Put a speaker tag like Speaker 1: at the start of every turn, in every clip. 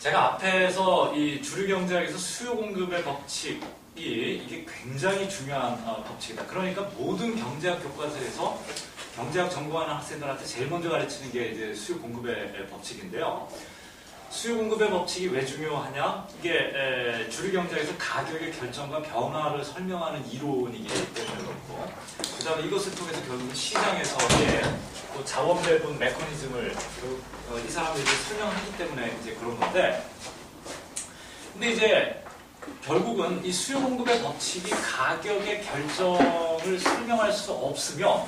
Speaker 1: 제가 앞에서 이 주류경제학에서 수요 공급의 법칙이 이게 굉장히 중요한 법칙이다. 그러니까 모든 경제학 교과서에서 경제학 전공하는 학생들한테 제일 먼저 가르치는 게 이제 수요 공급의 법칙인데요. 수요 공급의 법칙이 왜 중요하냐? 이게 주류경제학에서 가격의 결정과 변화를 설명하는 이론이기 때문에 그렇고, 그 다음에 이것을 통해서 결국은 시장에서의 또 자원 배분 메커니즘을 이 사람들이 설명하기 때문에 이제 그런 건데, 근데 이제 결국은 이 수요 공급의 법칙이 가격의 결정을 설명할 수 없으면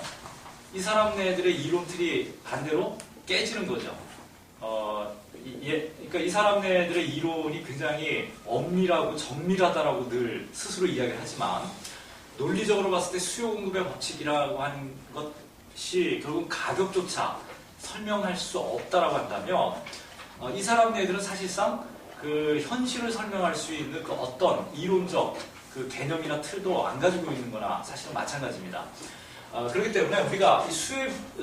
Speaker 1: 이 사람네들의 이론들이 반대로 깨지는 거죠. 그러니까 이 사람네들의 이론이 굉장히 엄밀하고 정밀하다라고 늘 스스로 이야기를 하지만, 논리적으로 봤을 때 수요 공급의 법칙이라고 하는 것이 결국 가격조차 설명할 수 없다라고 한다면, 이 사람네들은 사실상 그 현실을 설명할 수 있는 그 어떤 이론적 그 개념이나 틀도 안 가지고 있는 거나 사실은 마찬가지입니다. 그렇기 때문에 우리가 이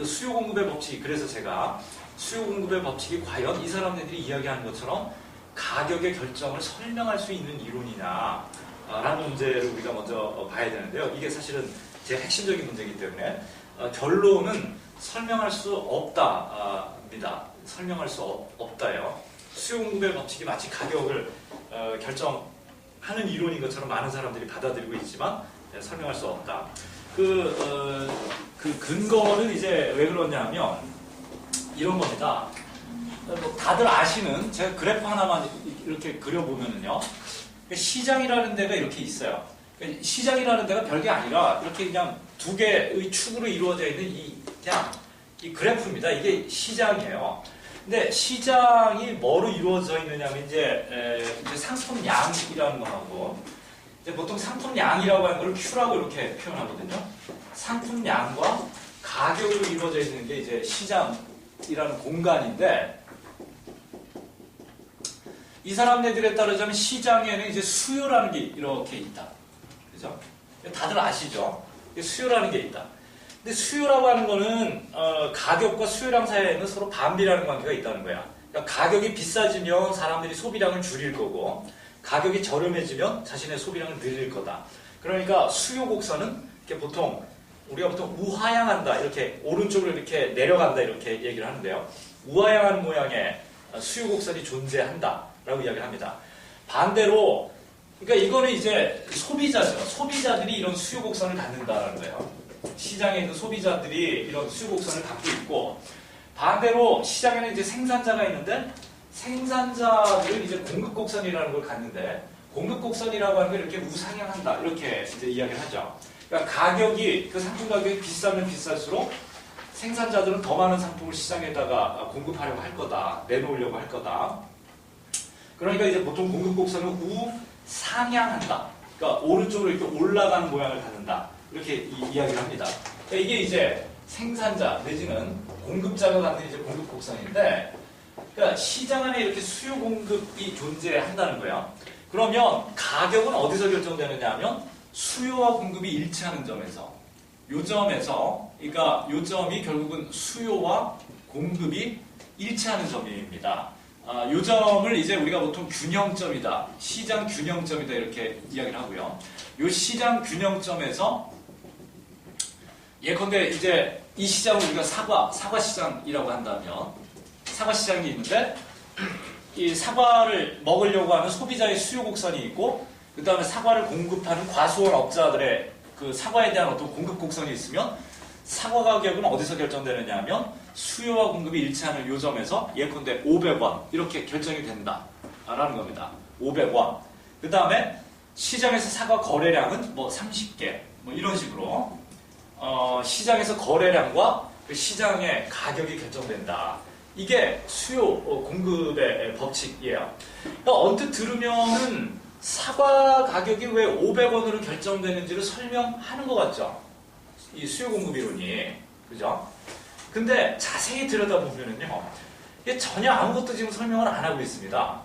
Speaker 1: 수요 공급의 법칙, 그래서 제가 수요 공급의 법칙이 과연 이 사람들이 이야기하는 것처럼 가격의 결정을 설명할 수 있는 이론이냐 라는 문제를 우리가 먼저 봐야 되는데요. 이게 사실은 제 핵심적인 문제이기 때문에 결론은 설명할 수 없다입니다. 설명할 수 없다요. 수요 공급의 법칙이 마치 가격을 결정하는 이론인 것처럼 많은 사람들이 받아들이고 있지만 설명할 수 없다. 그 근거는 이제 왜 그러냐면 이런 겁니다. 다들 아시는, 제가 그래프 하나만 이렇게 그려보면은요, 시장이라는 데가 이렇게 있어요. 시장이라는 데가 별게 아니라 이렇게 그냥 두 개의 축으로 이루어져 있는 그냥 이 그래프입니다. 이게 시장이에요. 근데 시장이 뭐로 이루어져 있느냐면 이제 상품량이라는 거하고, 이제 보통 상품량이라고 하는 걸 Q라고 이렇게 표현하거든요. 상품량과 가격으로 이루어져 있는 게 이제 시장이라는 공간인데, 이 사람네들에 따르자면 시장에는 이제 수요라는 게 이렇게 있다. 그죠? 다들 아시죠? 수요라는 게 있다. 근데 수요라고 하는 거는 가격과 수요량 사이에는 서로 반비라는 관계가 있다는 거야. 그러니까 가격이 비싸지면 사람들이 소비량을 줄일 거고, 가격이 저렴해지면 자신의 소비량을 늘릴 거다. 그러니까 수요 곡선은 이렇게 우리가 보통 우하향한다, 이렇게 오른쪽으로 이렇게 내려간다 이렇게 얘기를 하는데요. 우하향하는 모양의 수요 곡선이 존재한다라고 이야기를 합니다. 반대로, 그러니까 이거는 이제 소비자죠. 소비자들이 이런 수요 곡선을 갖는다라는 거예요. 시장에 있는 소비자들이 이런 수요 곡선을 갖고 있고, 반대로 시장에는 이제 생산자가 있는데, 생산자들은 이제 공급 곡선이라는 걸 갖는데, 공급 곡선이라고 하는 게 이렇게 우상향한다 이렇게 이제 이야기를 하죠. 그러니까 그 상품 가격이 비싸면 비쌀수록 생산자들은 더 많은 상품을 시장에다가 공급하려고 할 거다, 내놓으려고 할 거다. 그러니까 이제 보통 공급 곡선은 우상향한다. 그러니까 오른쪽으로 이렇게 올라가는 모양을 갖는다. 이렇게 이야기를 합니다. 그러니까 이게 이제 생산자 내지는 공급자가 갖는 이제 공급 곡선인데, 그러니까 시장 안에 이렇게 수요 공급이 존재한다는 거예요. 그러면 가격은 어디서 결정되느냐 하면 수요와 공급이 일치하는 점에서, 그러니까 요 점이 결국은 수요와 공급이 일치하는 점입니다. 요 점을 이제 우리가 보통 균형점이다, 시장 균형점이다 이렇게 이야기를 하고요. 요 시장 균형점에서 예컨대 이제 이 시장을 우리가 사과 시장이라고 한다면, 사과 시장이 있는데 이 사과를 먹으려고 하는 소비자의 수요 곡선이 있고, 그 다음에 사과를 공급하는 과수원 업자들의 그 사과에 대한 어떤 공급 곡선이 있으면 사과 가격은 어디서 결정되느냐 하면 수요와 공급이 일치하는 요 점에서 예컨대 500원 이렇게 결정이 된다라는 겁니다. 500원. 그 다음에 시장에서 사과 거래량은 뭐 30개 뭐 이런 식으로 시장에서 거래량과 그 시장의 가격이 결정된다. 이게 수요 공급의 법칙이에요. 그러니까 언뜻 들으면은 사과 가격이 왜 500원으로 결정되는지를 설명하는 것 같죠? 이 수요 공급 이론이. 그죠? 근데 자세히 들여다보면은요, 이게 전혀 아무것도 지금 설명을 안 하고 있습니다.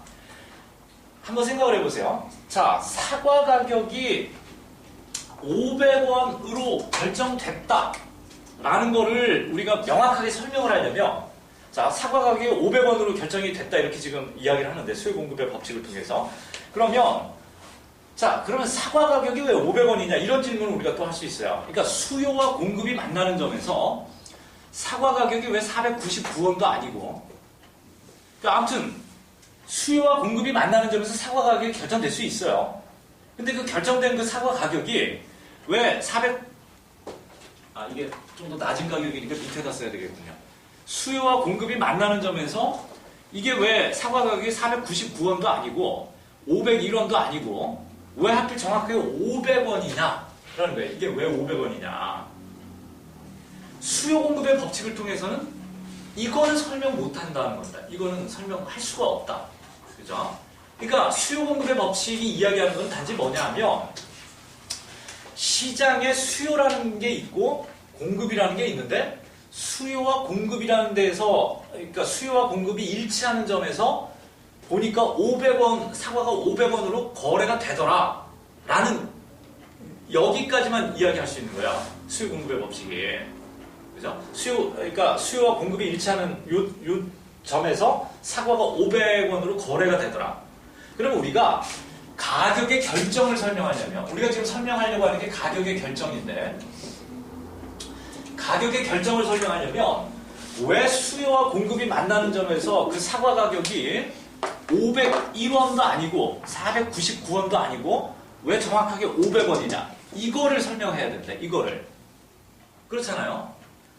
Speaker 1: 한번 생각을 해보세요. 자, 사과 가격이 500원으로 결정됐다 라는 거를 우리가 명확하게 설명을 하려면, 자, 사과 가격이 500원으로 결정이 됐다 이렇게 지금 이야기를 하는데 수요 공급의 법칙을 통해서 그러면 자, 그러면 사과 가격이 왜 500원이냐 이런 질문을 우리가 또 할 수 있어요. 그러니까 수요와 공급이 만나는 점에서 사과 가격이 왜 499원도 아니고 그러니까 아무튼 수요와 공급이 만나는 점에서 사과 가격이 결정될 수 있어요. 근데 그 결정된 그 사과 가격이 왜 이게 좀 더 낮은 가격이니까 밑에다 써야 되겠군요. 수요와 공급이 만나는 점에서 이게 왜 사과 가격이 499원도 아니고 501원도 아니고 왜 하필 정확하게 500원이냐 라는 거예요. 이게 왜 500원이냐. 수요 공급의 법칙을 통해서는 이거는 설명 못한다는 겁니다. 이거는 설명할 수가 없다. 그죠? 그러니까 수요 공급의 법칙이 이야기하는 건 단지 뭐냐 하면 시장에 수요라는 게 있고 공급이라는 게 있는데 수요와 공급이라는 데서 그러니까 수요와 공급이 일치하는 점에서 보니까 500원 사과가 500원으로 거래가 되더라 라는 여기까지만 이야기할 수 있는 거야. 수요 공급의 법칙이. 그죠? 그러니까 수요와 공급이 일치하는 요 점에서 사과가 500원으로 거래가 되더라. 그러면 우리가 가격의 결정을 설명하려면 우리가 지금 설명하려고 하는 게 가격의 결정인데 가격의 결정을 설명하려면 왜 수요와 공급이 만나는 점에서 그 사과 가격이 501원도 아니고 499원도 아니고 왜 정확하게 500원이냐 이거를 설명해야 된다. 이거를 그렇잖아요.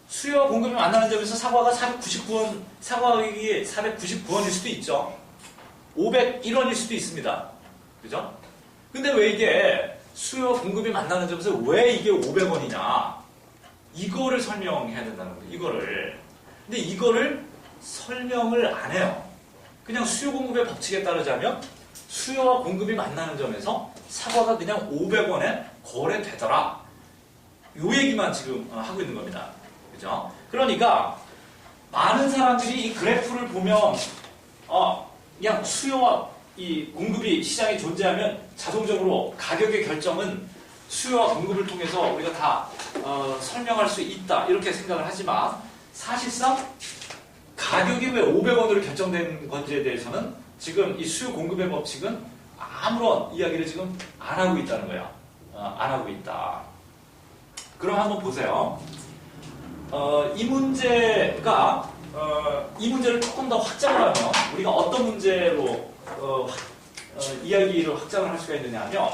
Speaker 1: 수요와 공급이 만나는 점에서 사과가 499원 사과 가격이 499원일 수도 있죠. 501원일 수도 있습니다. 그죠? 근데 왜 이게 수요와 공급이 만나는 점에서 왜 이게 500원이냐 이거를 설명해야 된다는 거예요. 이거를. 근데 이거를 설명을 안 해요. 그냥 수요 공급의 법칙에 따르자면 수요와 공급이 만나는 점에서 사과가 그냥 500원에 거래되더라. 요 얘기만 지금 하고 있는 겁니다. 그죠? 그러니까 많은 사람들이 이 그래프를 보면 그냥 수요와 이 공급이 시장에 존재하면 자동적으로 가격의 결정은 수요와 공급을 통해서 우리가 다 설명할 수 있다 이렇게 생각을 하지만 사실상 가격이 왜 500원으로 결정된 건지에 대해서는 지금 이 수요 공급의 법칙은 아무런 이야기를 지금 안 하고 있다는 거야. 안 하고 있다. 그럼 한번 보세요. 이 문제가 이 문제를 조금 더 확장을 하면 우리가 어떤 문제로 이야기를 확장을 할 수가 있느냐 하면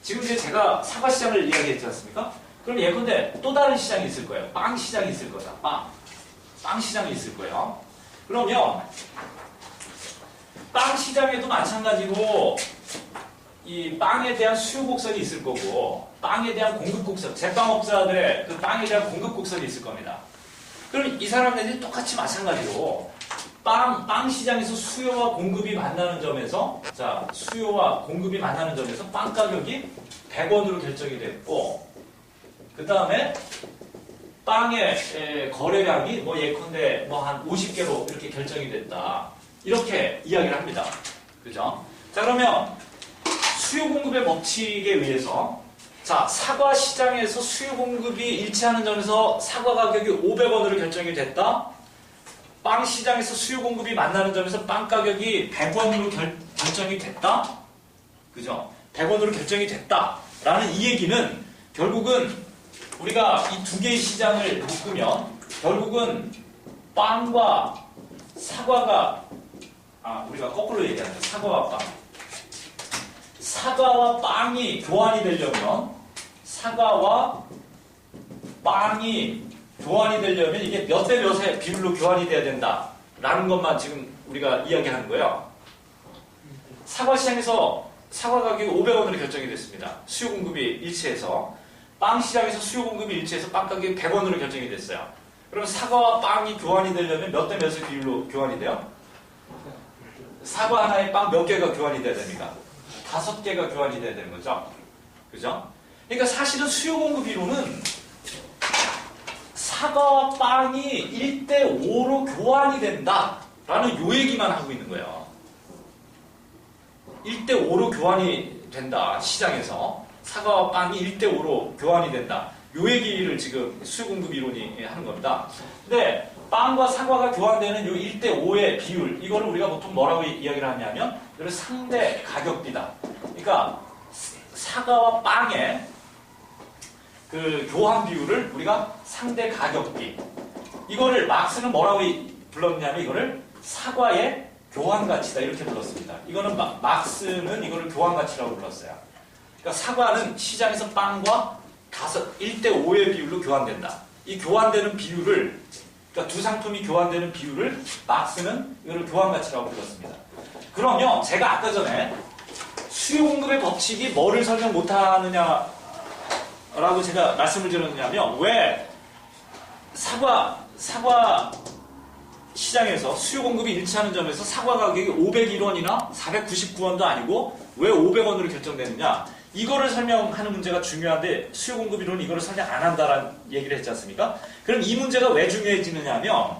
Speaker 1: 지금 이제 제가 사과 시장을 이야기했지 않습니까? 그럼 예컨대 또 다른 시장이 있을 거예요. 빵 시장이 있을 거다. 빵 시장이 있을 거예요. 그러면 빵 시장에도 마찬가지로 이 빵에 대한 수요 곡선이 있을 거고 빵에 대한 공급 곡선, 제빵업자들의 그 빵에 대한 공급 곡선이 있을 겁니다. 그럼 이 사람들이 똑같이 마찬가지로 빵 시장에서 수요와 공급이 만나는 점에서 자 수요와 공급이 만나는 점에서 빵 가격이 100원으로 결정이 됐고 그 다음에 빵의 거래량이 뭐 예컨대 뭐 한 50개로 이렇게 결정이 됐다. 이렇게 이야기를 합니다. 그죠? 자 그러면 수요 공급의 법칙에 의해서 자 사과 시장에서 수요 공급이 일치하는 점에서 사과 가격이 500원으로 결정이 됐다. 빵 시장에서 수요 공급이 만나는 점에서 빵 가격이 100원으로 결정이 됐다. 그죠? 100원으로 결정이 됐다. 라는 이 얘기는 결국은 우리가 이 두 개의 시장을 묶으면 결국은 빵과 사과가 우리가 거꾸로 얘기하자. 사과와 빵. 사과와 빵이 교환이 되려면 사과와 빵이 교환이 되려면 이게 몇 대 몇의 비율로 교환이 돼야 된다라는 것만 지금 우리가 이야기하는 거예요. 사과 시장에서 사과 가격이 500원으로 결정이 됐습니다. 수요 공급이 일치해서 빵 시장에서 수요 공급이 일치해서 빵 가격이 100원으로 결정이 됐어요. 그럼 사과와 빵이 교환이 되려면 몇 대 몇의 비율로 교환이 돼요? 사과 하나에 빵 몇 개가 교환이 돼야 됩니까? 5개가 교환이 돼야 되는 거죠. 그죠? 그러니까 사실은 수요 공급 이론은 사과와 빵이 1대5로 교환이 된다라는 요 얘기만 하고 있는 거예요. 1대5로 교환이 된다. 시장에서 사과와 빵이 1대5로 교환이 된다. 요 얘기를 지금 수요 공급 이론이 하는 겁니다. 근데 빵과 사과가 교환되는 이 1대5의 비율, 이거를 우리가 보통 뭐라고 이야기를 하냐면 이거를 상대 가격비다. 그러니까 사과와 빵의 그 교환 비율을 우리가 상대 가격비, 이거를 막스는 뭐라고 불렀냐면 이거를 사과의 교환 가치다 이렇게 불렀습니다. 이거는 막스는 이거를 교환 가치라고 불렀어요. 그러니까 사과는 시장에서 빵과 1대5의 비율로 교환된다. 이 교환되는 비율을, 그러니까 두 상품이 교환되는 비율을 막스는 이거를 교환 가치라고 불렀습니다. 그러면 제가 아까 전에 수요 공급의 법칙이 뭐를 설명 못하느냐라고 제가 말씀을 드렸냐면, 왜 사과 시장에서 수요 공급이 일치하는 점에서 사과 가격이 501원이나 499원도 아니고 왜 500원으로 결정되느냐, 이거를 설명하는 문제가 중요한데 수요 공급 이론은 이거를 설명 안 한다라는 얘기를 했지 않습니까? 그럼 이 문제가 왜 중요해지느냐 하면,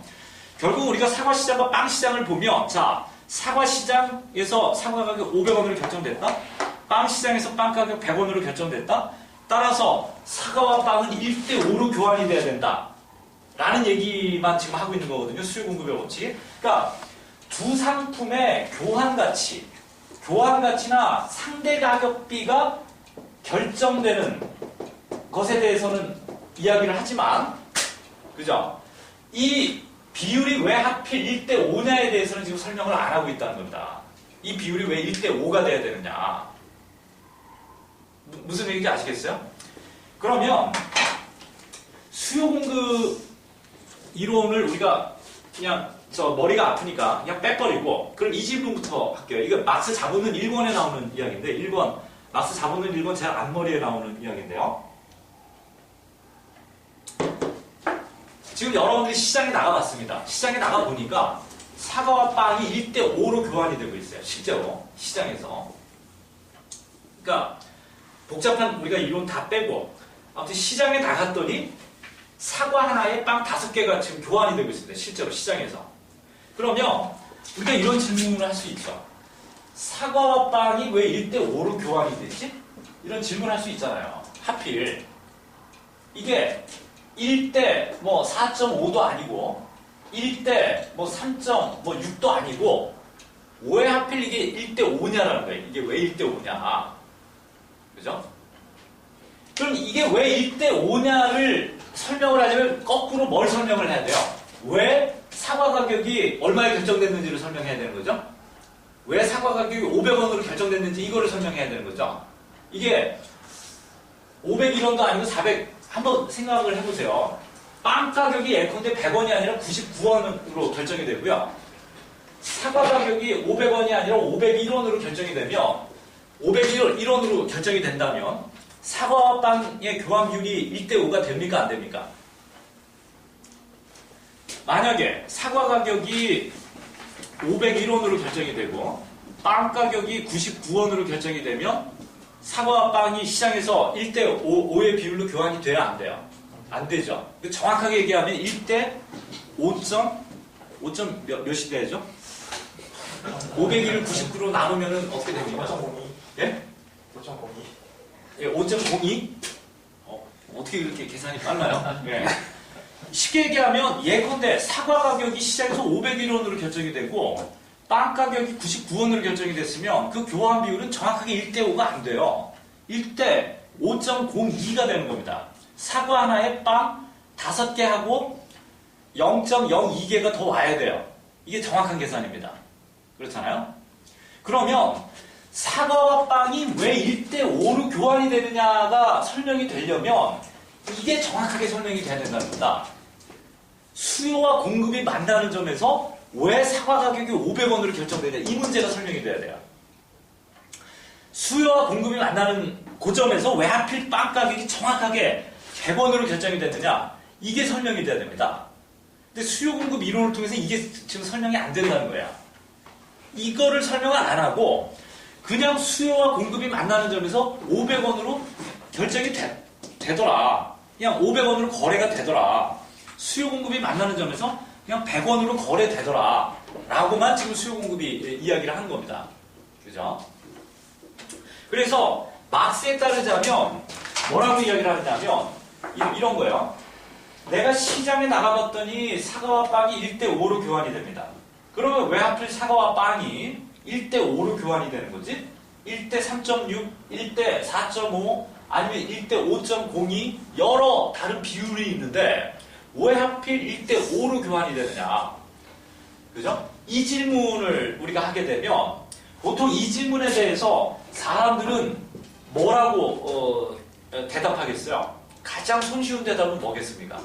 Speaker 1: 결국 우리가 사과 시장과 빵 시장을 보면, 자, 사과 시장에서 사과 가격 500원으로 결정됐다, 빵 시장에서 빵 가격 100원으로 결정됐다, 따라서 사과와 빵은 1대5로 교환이 돼야 된다 라는 얘기만 지금 하고 있는 거거든요. 수요 공급의 법칙. 그러니까 두 상품의 교환 가치나 상대 가격비가 결정되는 것에 대해서는 이야기를 하지만, 그죠? 이 비율이 왜 하필 1대5냐에 대해서는 지금 설명을 안 하고 있다는 겁니다. 이 비율이 왜 1대5가 돼야 되느냐. 무슨 얘기인지 아시겠어요? 그러면 수요 공급 이론을 우리가 그냥 머리가 아프니까 그냥 빼버리고, 그럼 이 질문부터 할게요. 이거 막스 자본론 1권에 나오는 이야기인데, 1권, 막스 자본론 1권 제 앞머리에 나오는 이야기인데요. 지금 여러분들이 시장에 나가봤습니다. 시장에 나가보니까 사과와 빵이 1대5로 교환이 되고 있어요. 실제로 시장에서. 그러니까 복잡한 우리가 이론 다 빼고, 아무튼 시장에 나갔더니 사과 하나에 빵 5개가 지금 교환이 되고 있습니다. 실제로 시장에서. 그러면 우리가 이런 질문을 할 수 있죠. 사과와 빵이 왜 1대5로 교환이 되지? 이런 질문을 할 수 있잖아요. 하필 이게 1대 4.5도 아니고 1대 3.6도 아니고 왜 하필 이게 1대5냐라는 거예요. 이게 왜 1대5냐. 그죠? 그럼 이게 왜 1대5냐를 설명을 하려면 거꾸로 뭘 설명을 해야 돼요? 왜 사과 가격이 얼마에 결정됐는지를 설명해야 되는 거죠? 왜 사과 가격이 500원으로 결정됐는지 이거를 설명해야 되는 거죠? 이게 501원도 아니고 400, 한번 생각을 해보세요. 빵 가격이 예컨대 100원이 아니라 99원으로 결정이 되고요. 사과 가격이 500원이 아니라 501원으로 결정이 되면, 501원으로 결정이 된다면 사과와 빵의 교환 비율이 1대5가 됩니까? 안 됩니까? 만약에 사과 가격이 501원으로 결정이 되고 빵 가격이 99원으로 결정이 되면 사과와 빵이 시장에서 1대5의 비율로 교환이 돼야 안 돼요? 안 되죠. 정확하게 얘기하면 1대 5점 몇이 돼야죠? 501을 99로 나누면 어떻게 됩니까?
Speaker 2: 5.02.
Speaker 1: 예?
Speaker 2: 5.02.
Speaker 1: 예, 5.02? 어떻게 이렇게 계산이 빨라요? 예. 쉽게 얘기하면 예컨대 사과 가격이 시장에서 501원으로 결정이 되고 빵 가격이 99원으로 결정이 됐으면 그 교환 비율은 정확하게 1대5가 안 돼요. 1대 5.02가 되는 겁니다. 사과 하나에 빵 5개 하고 0.02개가 더 와야 돼요. 이게 정확한 계산입니다. 그렇잖아요? 그러면 사과와 빵이 왜 1대5로 교환이 되느냐가 설명이 되려면 이게 정확하게 설명이 돼야 된다는 겁니다. 수요와 공급이 만나는 점에서 왜 사과 가격이 500원으로 결정되냐, 이 문제가 설명이 돼야 돼요. 수요와 공급이 만나는 그 점에서 왜 하필 빵 가격이 정확하게 100원으로 결정이 됐느냐, 이게 설명이 돼야 됩니다. 근데 수요 공급 이론을 통해서 이게 지금 설명이 안 된다는 거야. 이거를 설명을 안 하고 그냥 수요와 공급이 만나는 점에서 500원으로 결정이 되더라. 그냥 500원으로 거래가 되더라. 수요 공급이 만나는 점에서 그냥 100원으로 거래되더라. 라고만 지금 수요 공급이 이야기를 하는 겁니다. 그죠? 그래서 막스에 따르자면 뭐라고 이야기를 하냐면 이런 거예요. 내가 시장에 나가봤더니 사과와 빵이 1대5로 교환이 됩니다. 그러면 왜 하필 사과와 빵이 1대5로 교환이 되는 거지? 1대 3.6, 1대 4.5, 아니면 1대 5.02 여러 다른 비율이 있는데 왜 하필 1대5로 교환이 되느냐? 그죠? 이 질문을 우리가 하게 되면 보통 이 질문에 대해서 사람들은 뭐라고 대답하겠어요? 가장 손쉬운 대답은 뭐겠습니까?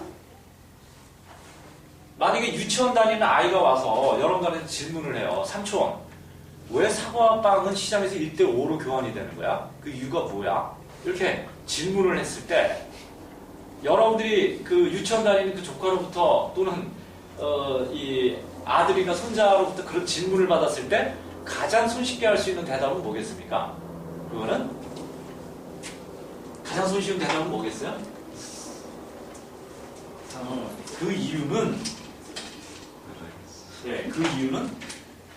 Speaker 1: 만약에 유치원 다니는 아이가 와서 여러분들한테 질문을 해요. 삼촌, 왜 사과와 빵은 시장에서 1대5로 교환이 되는 거야? 그 이유가 뭐야? 이렇게 질문을 했을 때 여러분들이 그 유치원 다니는 그 조카로부터 또는 이 아들이나 손자로부터 그런 질문을 받았을 때 가장 손쉽게 할 수 있는 대답은 뭐겠습니까? 그거는 가장 손쉬운 대답은 뭐겠어요? 그 이유는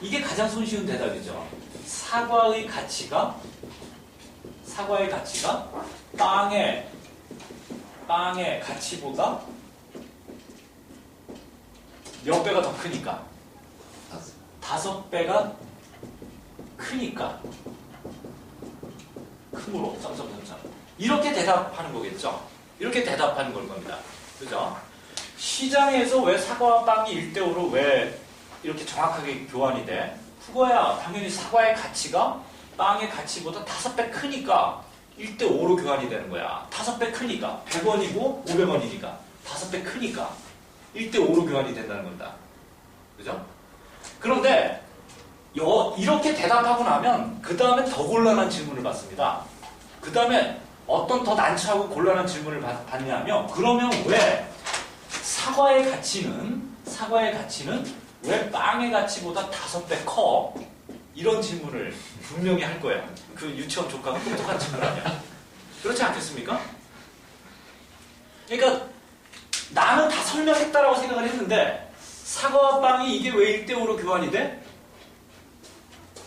Speaker 1: 이게 가장 손쉬운 대답이죠. 사과의 가치가 빵의 가치보다 몇 배가 더 크니까? 5배가 크니까. 크므로 점점점점 이렇게 대답하는 거겠죠. 이렇게 대답하는 걸 겁니다. 그죠? 시장에서 왜 사과와 빵이 1대5로 왜 이렇게 정확하게 교환이 돼? 그거야 당연히 사과의 가치가 빵의 가치보다 5배 크니까 1대5로 교환이 되는 거야. 5배 크니까 100원이고 500원이니까 5배 크니까 1대5로 교환이 된다는 겁니다. 그죠? 그런데 이렇게 대답하고 나면 그 다음에 더 곤란한 질문을 받습니다. 그 다음에 어떤 더 난처하고 곤란한 질문을 받냐면 그러면 왜 사과의 가치는 왜 빵의 가치보다 5배 커? 이런 질문을 분명히 할 거예요. 그 유치원 조카가 똑똑한 질문을 하냐. 그렇지 않겠습니까? 그러니까 나는 다 설명했다라고 생각을 했는데 사과와 빵이 이게 왜 1대5로 교환이 돼?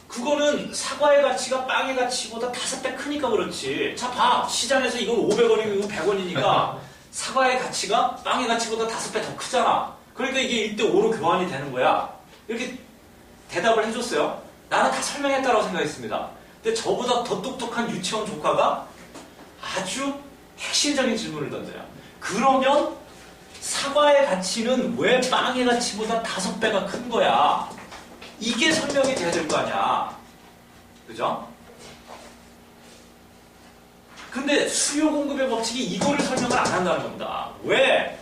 Speaker 1: 그거는 사과의 가치가 빵의 가치보다 5배 크니까 그렇지. 자, 봐. 시장에서 이건 500원이고 이건 100원이니까 사과의 가치가 빵의 가치보다 5배 더 크잖아. 그러니까 이게 1대5로 교환이 되는 거야. 이렇게 대답을 해줬어요. 나는 다 설명했다고 생각했습니다. 근데 저보다 더 똑똑한 유치원 조카가 아주 핵심적인 질문을 던져요. 그러면 사과의 가치는 왜 빵의 가치보다 5배가 큰 거야? 이게 설명이 돼야 될 거 아니야. 그죠? 근데 수요 공급의 법칙이 이거를 설명을 안 한다는 겁니다. 왜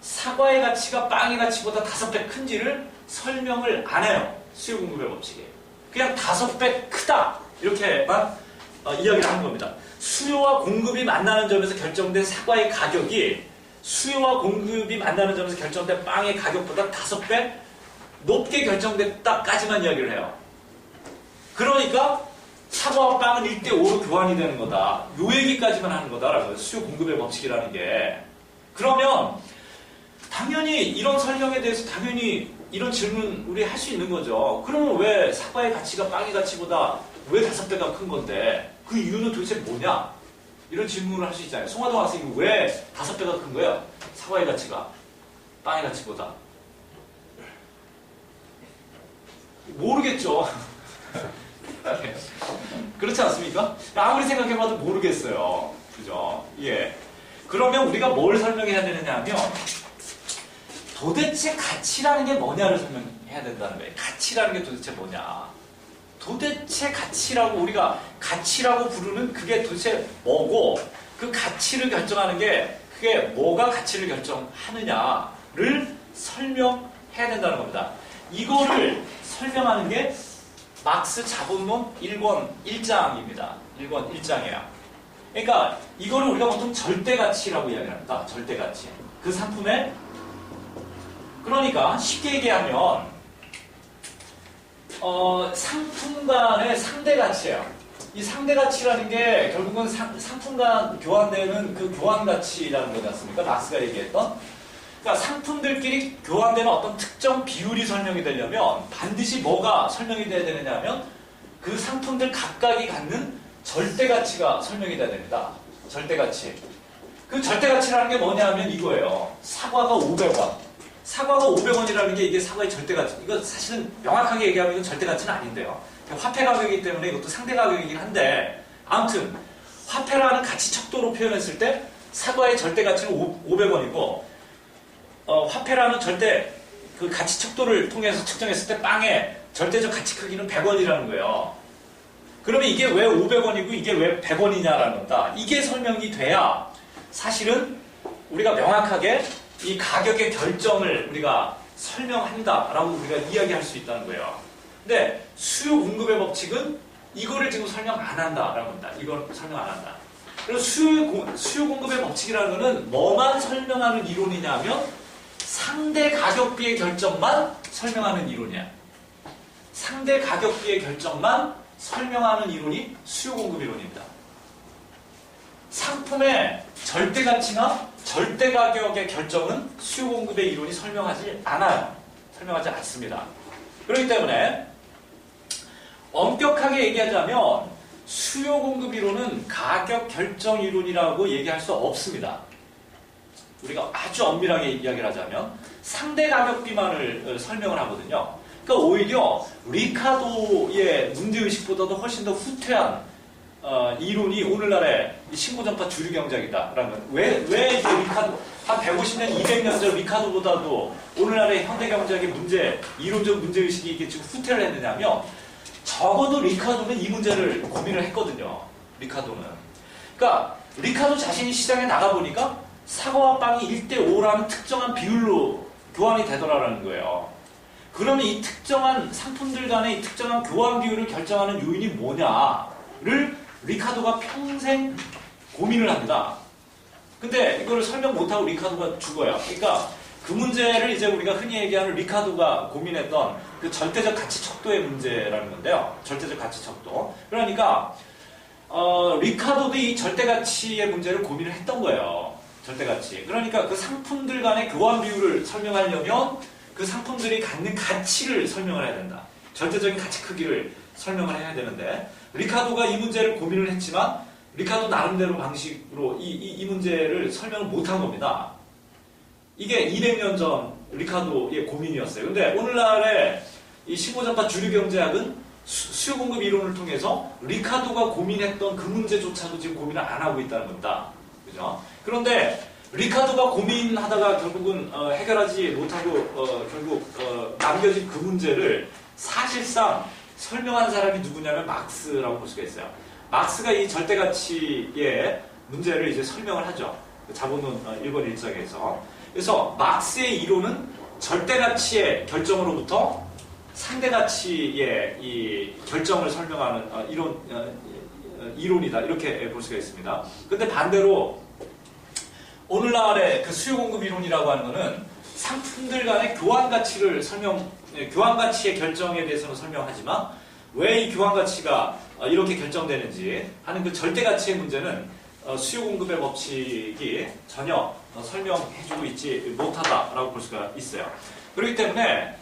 Speaker 1: 사과의 가치가 빵의 가치보다 5배 큰지를 설명을 안 해요. 수요 공급의 법칙이. 그냥 5배 크다. 이렇게만 이야기를 하는 겁니다. 수요와 공급이 만나는 점에서 결정된 사과의 가격이 수요와 공급이 만나는 점에서 결정된 빵의 가격보다 5배 높게 결정됐다까지만 이야기를 해요. 그러니까 사과와 빵은 1대5로 교환이 되는 거다. 요 얘기까지만 하는 거다라고요. 수요 공급의 법칙이라는 게. 그러면 당연히 이런 설명에 대해서 당연히 이런 질문 우리 할 수 있는 거죠. 그러면 왜 사과의 가치가 빵의 가치보다 왜 5배가 큰 건데 그 이유는 도대체 뭐냐? 이런 질문을 할 수 있잖아요. 송하동 학생이 왜 5배가 큰 거예요? 사과의 가치가 빵의 가치보다. 모르겠죠. 그렇지 않습니까? 아무리 생각해봐도 모르겠어요. 그죠? 예. 그러면 우리가 뭘 설명해야 되느냐 하면 도대체 가치라는 게 뭐냐를 설명해야 된다는 거예요. 가치라는 게 도대체 뭐냐. 도대체 가치라고 우리가 가치라고 부르는 그게 도대체 뭐고 그 가치를 결정하는 게 그게 뭐가 가치를 결정하느냐를 설명해야 된다는 겁니다. 이거를 설명하는 게 막스 자본론 1권 1장입니다. 1권 1장이에요. 그러니까 이거를 우리가 보통 절대가치라고 이야기합니다. 절대가치. 그 상품의 그러니까 쉽게 얘기하면 상품 간의 상대가치예요. 이 상대가치라는 게 결국은 상품 간 교환되는 그 교환가치라는 거지 않습니까? 막스가 얘기했던. 그러니까 상품들끼리 교환되는 어떤 특정 비율이 설명이 되려면 반드시 뭐가 설명이 돼야 되느냐 하면 그 상품들 각각이 갖는 절대가치가 설명이 돼야 됩니다. 절대가치. 그 절대가치라는 게 뭐냐면 이거예요. 사과가 500원. 사과가 500원이라는 게 이게 사과의 절대가치. 이거 사실은 명확하게 얘기하면 이건 절대가치는 아닌데요. 화폐 가격이기 때문에 이것도 상대 가격이긴 한데, 아무튼 화폐라는 가치 척도로 표현했을 때 사과의 절대가치는 500원이고, 화폐라는 절대 그 가치 척도를 통해서 측정했을 때 빵의 절대적 가치 크기는 100원이라는 거예요. 그러면 이게 왜 500원이고 이게 왜 100원이냐라는 겁니다. 이게 설명이 돼야 사실은 우리가 명확하게 이 가격의 결정을 우리가 설명한다라고 우리가 이야기할 수 있다는 거예요. 근데 수요 공급의 법칙은 이거를 지금 설명 안 한다라는 겁니다. 이걸 설명 안 한다. 그래서 수요 공급의 법칙이라는 거는 뭐만 설명하는 이론이냐면 상대 가격비의 결정만 설명하는 이론이야. 상대 가격비의 결정만 설명하는 이론이 수요 공급 이론입니다. 상품의 절대 가치나 절대 가격의 결정은 수요 공급의 이론이 설명하지 않아요. 설명하지 않습니다. 그렇기 때문에 엄격하게 얘기하자면 수요 공급 이론은 가격 결정 이론이라고 얘기할 수 없습니다. 우리가 아주 엄밀하게 이야기를 하자면 상대 가격비만을 설명을 하거든요. 그러니까 오히려 리카도의 문제의식보다도 훨씬 더 후퇴한 이론이 오늘날의 신고전파 주류 경제학이다라는. 왜 이제 리카도 한 150년, 200년 전 리카도보다도 오늘날의 현대 경제학의 이론적 문제의식이 이게 지금 후퇴를 했느냐면 적어도 리카도는 이 문제를 고민을 했거든요. 리카도는. 그러니까 리카도 자신이 시장에 나가보니까 사과와 빵이 1대5라는 특정한 비율로 교환이 되더라라는 거예요. 그러면 이 특정한 상품들 간의 이 특정한 교환 비율을 결정하는 요인이 뭐냐를 리카도가 평생 고민을 합니다. 근데 이거를 설명 못하고 리카도가 죽어요. 그러니까 그 문제를 이제 우리가 흔히 얘기하는 리카도가 고민했던 그 절대적 가치 척도의 문제라는 건데요. 절대적 가치 척도. 그러니까 리카도도 이 절대 가치의 문제를 고민을 했던 거예요. 절대 가치. 그러니까 그 상품들 간의 교환 비율을 설명하려면 그 상품들이 갖는 가치를 설명을 해야 된다. 절대적인 가치 크기를 설명을 해야 되는데 리카도가 이 문제를 고민을 했지만 리카도 나름대로 방식으로 이 문제를 설명을 못한 겁니다. 이게 200년 전 리카도의 고민이었어요. 근데 오늘날의 이 신고전파 주류 경제학은 수요 공급 이론을 통해서 리카도가 고민했던 그 문제조차도 지금 고민을 안 하고 있다는 겁니다. 그죠? 그런데 리카도가 고민하다가 결국은 해결하지 못하고 결국 남겨진 그 문제를 사실상 설명한 사람이 누구냐면 막스라고 볼 수가 있어요. 막스가 이 절대가치의 문제를 이제 설명을 하죠. 자본론 1번 1장에서. 그래서 막스의 이론은 절대가치의 결정으로부터 상대가치의 이 결정을 설명하는 이론이다. 이렇게 볼 수가 있습니다. 근데 반대로 오늘날의 그 수요 공급 이론이라고 하는 거는 상품들 간의 교환 가치의 결정에 대해서는 설명하지만 왜 이 교환 가치가 이렇게 결정되는지 하는 그 절대 가치의 문제는 수요 공급의 법칙이 전혀 설명해주고 있지 못하다라고 볼 수가 있어요. 그렇기 때문에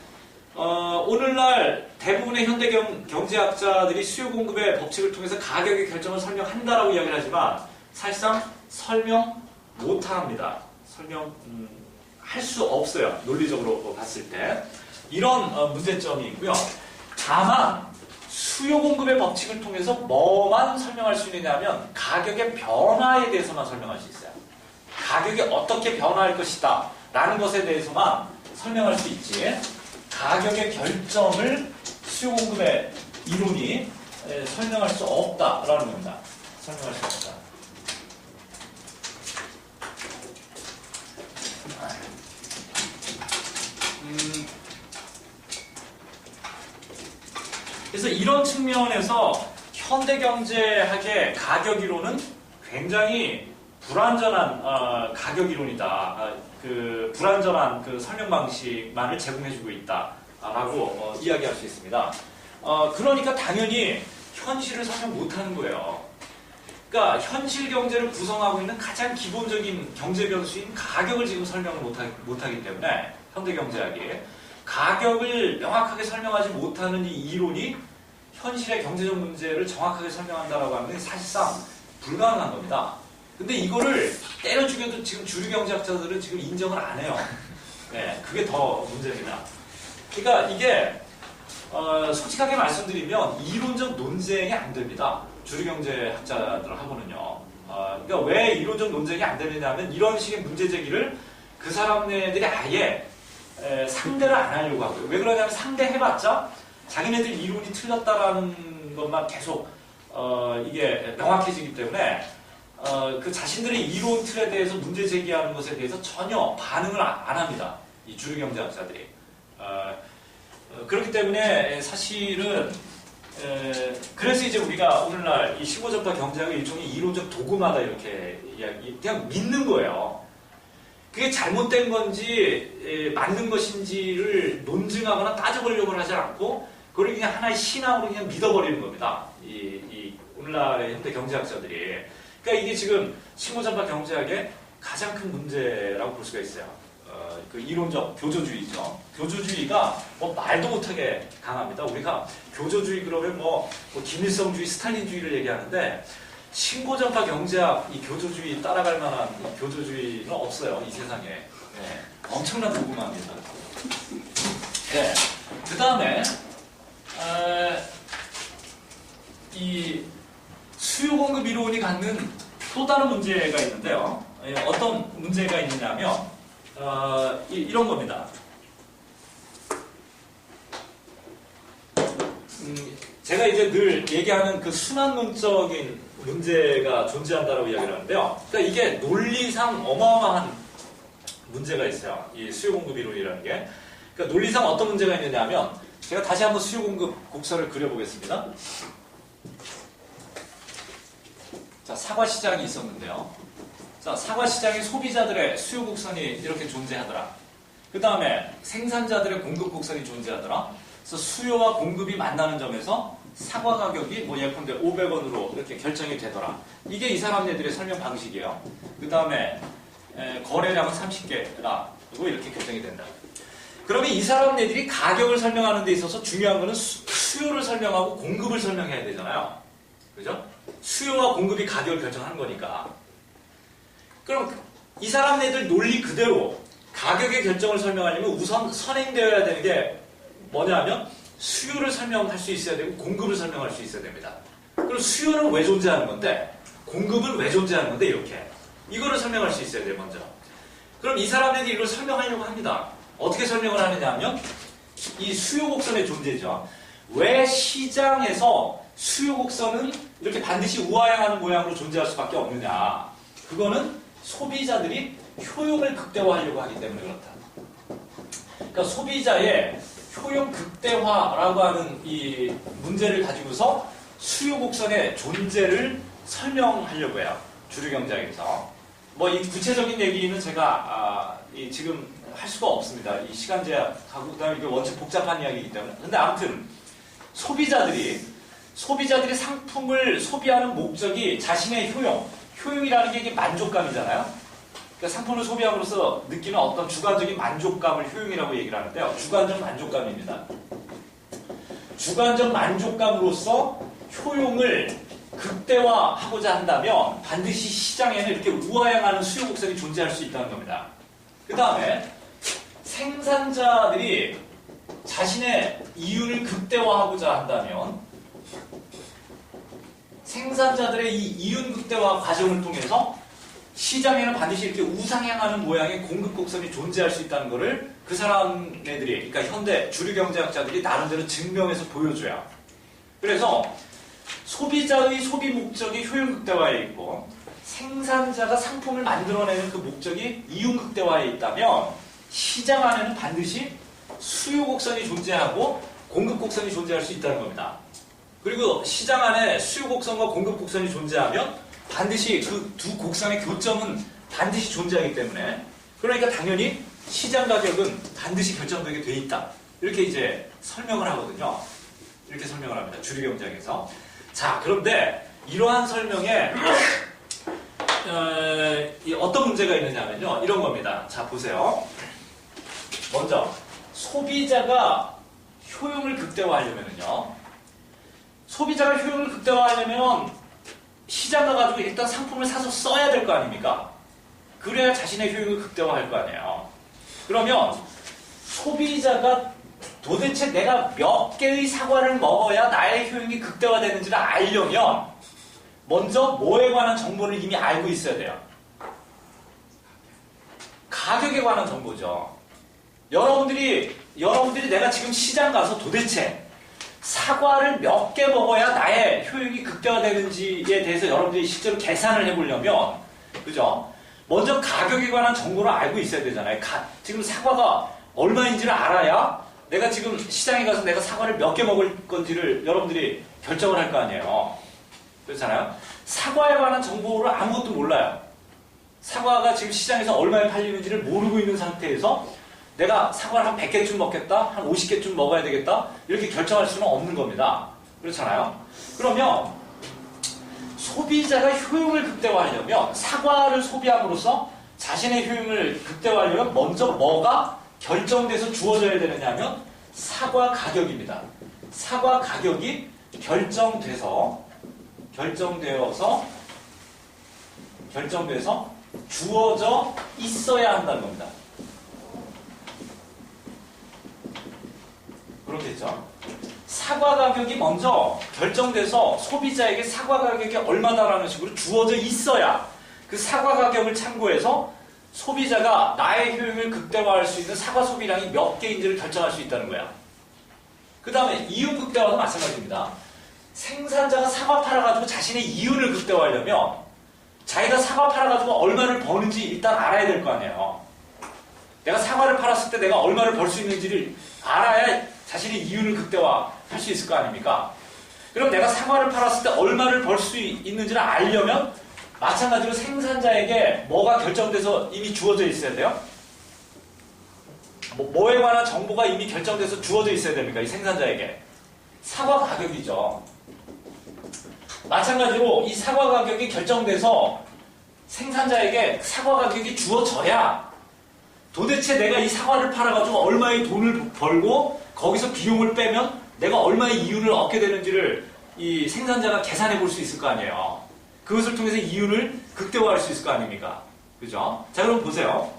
Speaker 1: 오늘날 대부분의 현대 경제학자들이 수요 공급의 법칙을 통해서 가격의 결정을 설명한다라고 이야기를 하지만 사실상 설명 못합니다. 설명할 수 없어요. 논리적으로 봤을 때. 이런 문제점이 있고요. 다만 수요 공급의 법칙을 통해서 뭐만 설명할 수 있느냐면 가격의 변화에 대해서만 설명할 수 있어요. 가격이 어떻게 변화할 것이다 라는 것에 대해서만 설명할 수 있지 가격의 결정을 수요 공급의 이론이 설명할 수 없다라는 겁니다. 설명할 수 없다. 그래서 이런 측면에서 현대경제학의 가격 이론은 굉장히 불완전한 가격 이론이다. 그 불완전한 그 설명 방식만을 제공해주고 있다라고 이야기할 수 있습니다. 그러니까 당연히 현실을 설명 못하는 거예요. 그러니까 현실 경제를 구성하고 있는 가장 기본적인 경제 변수인 가격을 지금 설명을 못하기 때문에 현대경제학이 가격을 명확하게 설명하지 못하는 이 이론이 현실의 경제적 문제를 정확하게 설명한다라고 하는 게 사실상 불가능한 겁니다. 근데 이거를 때려 죽여도 지금 주류 경제학자들은 지금 인정을 안 해요. 네, 그게 더 문제입니다. 그러니까 이게 솔직하게 말씀드리면 이론적 논쟁이 안 됩니다. 주류 경제학자들하고는요. 그러니까 왜 이론적 논쟁이 안 되느냐면 이런 식의 문제 제기를 그 사람네들이 아예 상대를 안 하려고 하고요. 왜 그러냐면 상대해봤자 자기네들 이론이 틀렸다라는 것만 계속 이게 명확해지기 때문에 그 자신들의 이론 틀에 대해서 문제 제기하는 것에 대해서 전혀 반응을 안 합니다. 이 주류 경제학자들이. 그렇기 때문에 사실은 그래서 이제 우리가 오늘날 이 신고전파 경제학의 일종의 이론적 도구마다 이렇게 그냥 믿는 거예요. 그게 잘못된 건지 맞는 것인지를 논증하거나 따져보려고 하지 않고 그걸 그냥 하나의 신앙으로 그냥 믿어버리는 겁니다. 이 오늘날의 현대 경제학자들이. 그러니까 이게 지금 신고전파 경제학의 가장 큰 문제라고 볼 수가 있어요. 그 이론적 교조주의죠. 교조주의가 뭐 말도 못하게 강합니다. 우리가 교조주의 그러면 뭐 김일성주의, 스탈린주의를 얘기하는데 신고전파 경제학 이 교조주의 따라갈 만한 교조주의는 없어요. 이 세상에. 네, 엄청난 도구마입니다. 네, 그 다음에 이 수요 공급 이론이 갖는 또 다른 문제가 있는데요. 어떤 문제가 있느냐면 이런 겁니다. 제가 이제 늘 얘기하는 그 순환론적인 문제가 존재한다고 이야기를 하는데요. 그러니까 이게 논리상 어마어마한 문제가 있어요. 이 수요 공급 이론이라는 게. 그러니까 논리상 어떤 문제가 있느냐 하면 제가 다시 한번 수요 공급 곡선을 그려보겠습니다. 자, 사과 시장이 있었는데요. 자, 사과 시장에 소비자들의 수요 곡선이 이렇게 존재하더라. 그 다음에 생산자들의 공급 곡선이 존재하더라. 그래서 수요와 공급이 만나는 점에서 사과 가격이 뭐 예컨대 500원으로 이렇게 결정이 되더라. 이게 이 사람네들의 설명 방식이에요. 그 다음에 거래량은 30개라. 그리고 이렇게 결정이 된다. 그러면 이 사람네들이 가격을 설명하는 데 있어서 중요한 거는 수요를 설명하고 공급을 설명해야 되잖아요. 그죠? 수요와 공급이 가격을 결정하는 거니까. 그럼 이 사람네들 논리 그대로 가격의 결정을 설명하려면 우선 선행되어야 되는 게 뭐냐면 수요를 설명할 수 있어야 되고 공급을 설명할 수 있어야 됩니다. 그럼 수요는 왜 존재하는 건데 공급은 왜 존재하는 건데 이렇게 이거를 설명할 수 있어야 돼요. 먼저. 그럼 이 사람들이 이걸 설명하려고 합니다. 어떻게 설명을 하느냐 하면 이 수요 곡선의 존재죠. 왜 시장에서 수요 곡선은 이렇게 반드시 우하향하는 모양으로 존재할 수밖에 없느냐. 그거는 소비자들이 효용을 극대화하려고 하기 때문에 그렇다. 그러니까 소비자의 효용 극대화라고 하는 이 문제를 가지고서 수요 곡선의 존재를 설명하려고 해요. 주류 경제학에서. 뭐 이 구체적인 얘기는 제가 지금 할 수가 없습니다. 이 시간 제약하고 그다음에 이게 원체 복잡한 이야기이기 때문에. 근데 아무튼 소비자들이 상품을 소비하는 목적이 자신의 효용이라는 게 이게 만족감이잖아요. 그러니까 상품을 소비함으로써 느끼는 어떤 주관적인 만족감을 효용이라고 얘기를 하는데요. 주관적 만족감입니다. 주관적 만족감으로써 효용을 극대화하고자 한다면 반드시 시장에는 이렇게 우하향하는 수요 곡선이 존재할 수 있다는 겁니다. 그 다음에 생산자들이 자신의 이윤을 극대화하고자 한다면 생산자들의 이 이윤 극대화 과정을 통해서 시장에는 반드시 이렇게 우상향하는 모양의 공급 곡선이 존재할 수 있다는 것을 그 사람네들이, 그러니까 현대 주류 경제학자들이 나름대로 증명해서 보여줘요. 그래서 소비자의 소비 목적이 효용 극대화에 있고 생산자가 상품을 만들어내는 그 목적이 이윤 극대화에 있다면 시장 안에는 반드시 수요 곡선이 존재하고 공급 곡선이 존재할 수 있다는 겁니다. 그리고 시장 안에 수요 곡선과 공급 곡선이 존재하면 반드시 그 두 곡선의 교점은 반드시 존재하기 때문에 그러니까 당연히 시장 가격은 반드시 결정되게 돼 있다. 이렇게 이제 설명을 하거든요. 이렇게 설명을 합니다. 주류 경제학에서. 자, 그런데 이러한 설명에 어떤 문제가 있느냐면요. 이런 겁니다. 자, 보세요. 먼저 소비자가 효용을 극대화하려면요. 소비자가 효용을 극대화하려면 시장 가가지고 일단 상품을 사서 써야 될 거 아닙니까? 그래야 자신의 효용을 극대화할 거 아니에요. 그러면 소비자가 도대체 내가 몇 개의 사과를 먹어야 나의 효용이 극대화되는지를 알려면 먼저 뭐에 관한 정보를 이미 알고 있어야 돼요. 가격에 관한 정보죠. 여러분들이 내가 지금 시장 가서 도대체 사과를 몇 개 먹어야 나의 효용이 극대화되는지에 대해서 여러분들이 실제로 계산을 해보려면, 그죠? 먼저 가격에 관한 정보를 알고 있어야 되잖아요. 지금 사과가 얼마인지를 알아야 내가 지금 시장에 가서 내가 사과를 몇 개 먹을 건지를 여러분들이 결정을 할 거 아니에요. 그렇잖아요. 사과에 관한 정보를 아무것도 몰라요. 사과가 지금 시장에서 얼마에 팔리는지를 모르고 있는 상태에서 내가 사과를 한 100개쯤 먹겠다, 한 50개쯤 먹어야 되겠다, 이렇게 결정할 수는 없는 겁니다. 그렇잖아요. 그러면 소비자가 효용을 극대화하려면, 사과를 소비함으로써 자신의 효용을 극대화하려면 먼저 뭐가 결정돼서 주어져야 되느냐면 사과 가격입니다. 사과 가격이 결정돼서 주어져 있어야 한다는 겁니다. 그렇겠죠? 사과 가격이 먼저 결정돼서 소비자에게 사과 가격이 얼마다라는 식으로 주어져 있어야 그 사과 가격을 참고해서 소비자가 나의 효용을 극대화할 수 있는 사과 소비량이 몇 개인지를 결정할 수 있다는 거야. 그 다음에 이윤 극대화도 마찬가지입니다. 생산자가 사과 팔아가지고 자신의 이윤을 극대화하려면 자기가 사과 팔아가지고 얼마를 버는지 일단 알아야 될 거 아니에요. 내가 사과를 팔았을 때 내가 얼마를 벌 수 있는지를 알아야 자신의 이윤을 극대화할 수 있을 거 아닙니까? 그럼 내가 사과를 팔았을 때 얼마를 벌 수 있는지를 알려면 마찬가지로 생산자에게 뭐가 결정돼서 이미 주어져 있어야 돼요? 뭐에 관한 정보가 이미 결정돼서 주어져 있어야 됩니까? 이 생산자에게. 사과 가격이죠. 마찬가지로 이 사과 가격이 결정돼서 생산자에게 사과 가격이 주어져야 도대체 내가 이 사과를 팔아가지고 얼마의 돈을 벌고 거기서 비용을 빼면 내가 얼마의 이윤을 얻게 되는지를 이 생산자가 계산해 볼 수 있을 거 아니에요. 그것을 통해서 이윤을 극대화할 수 있을 거 아닙니까? 그죠? 자, 그럼 보세요.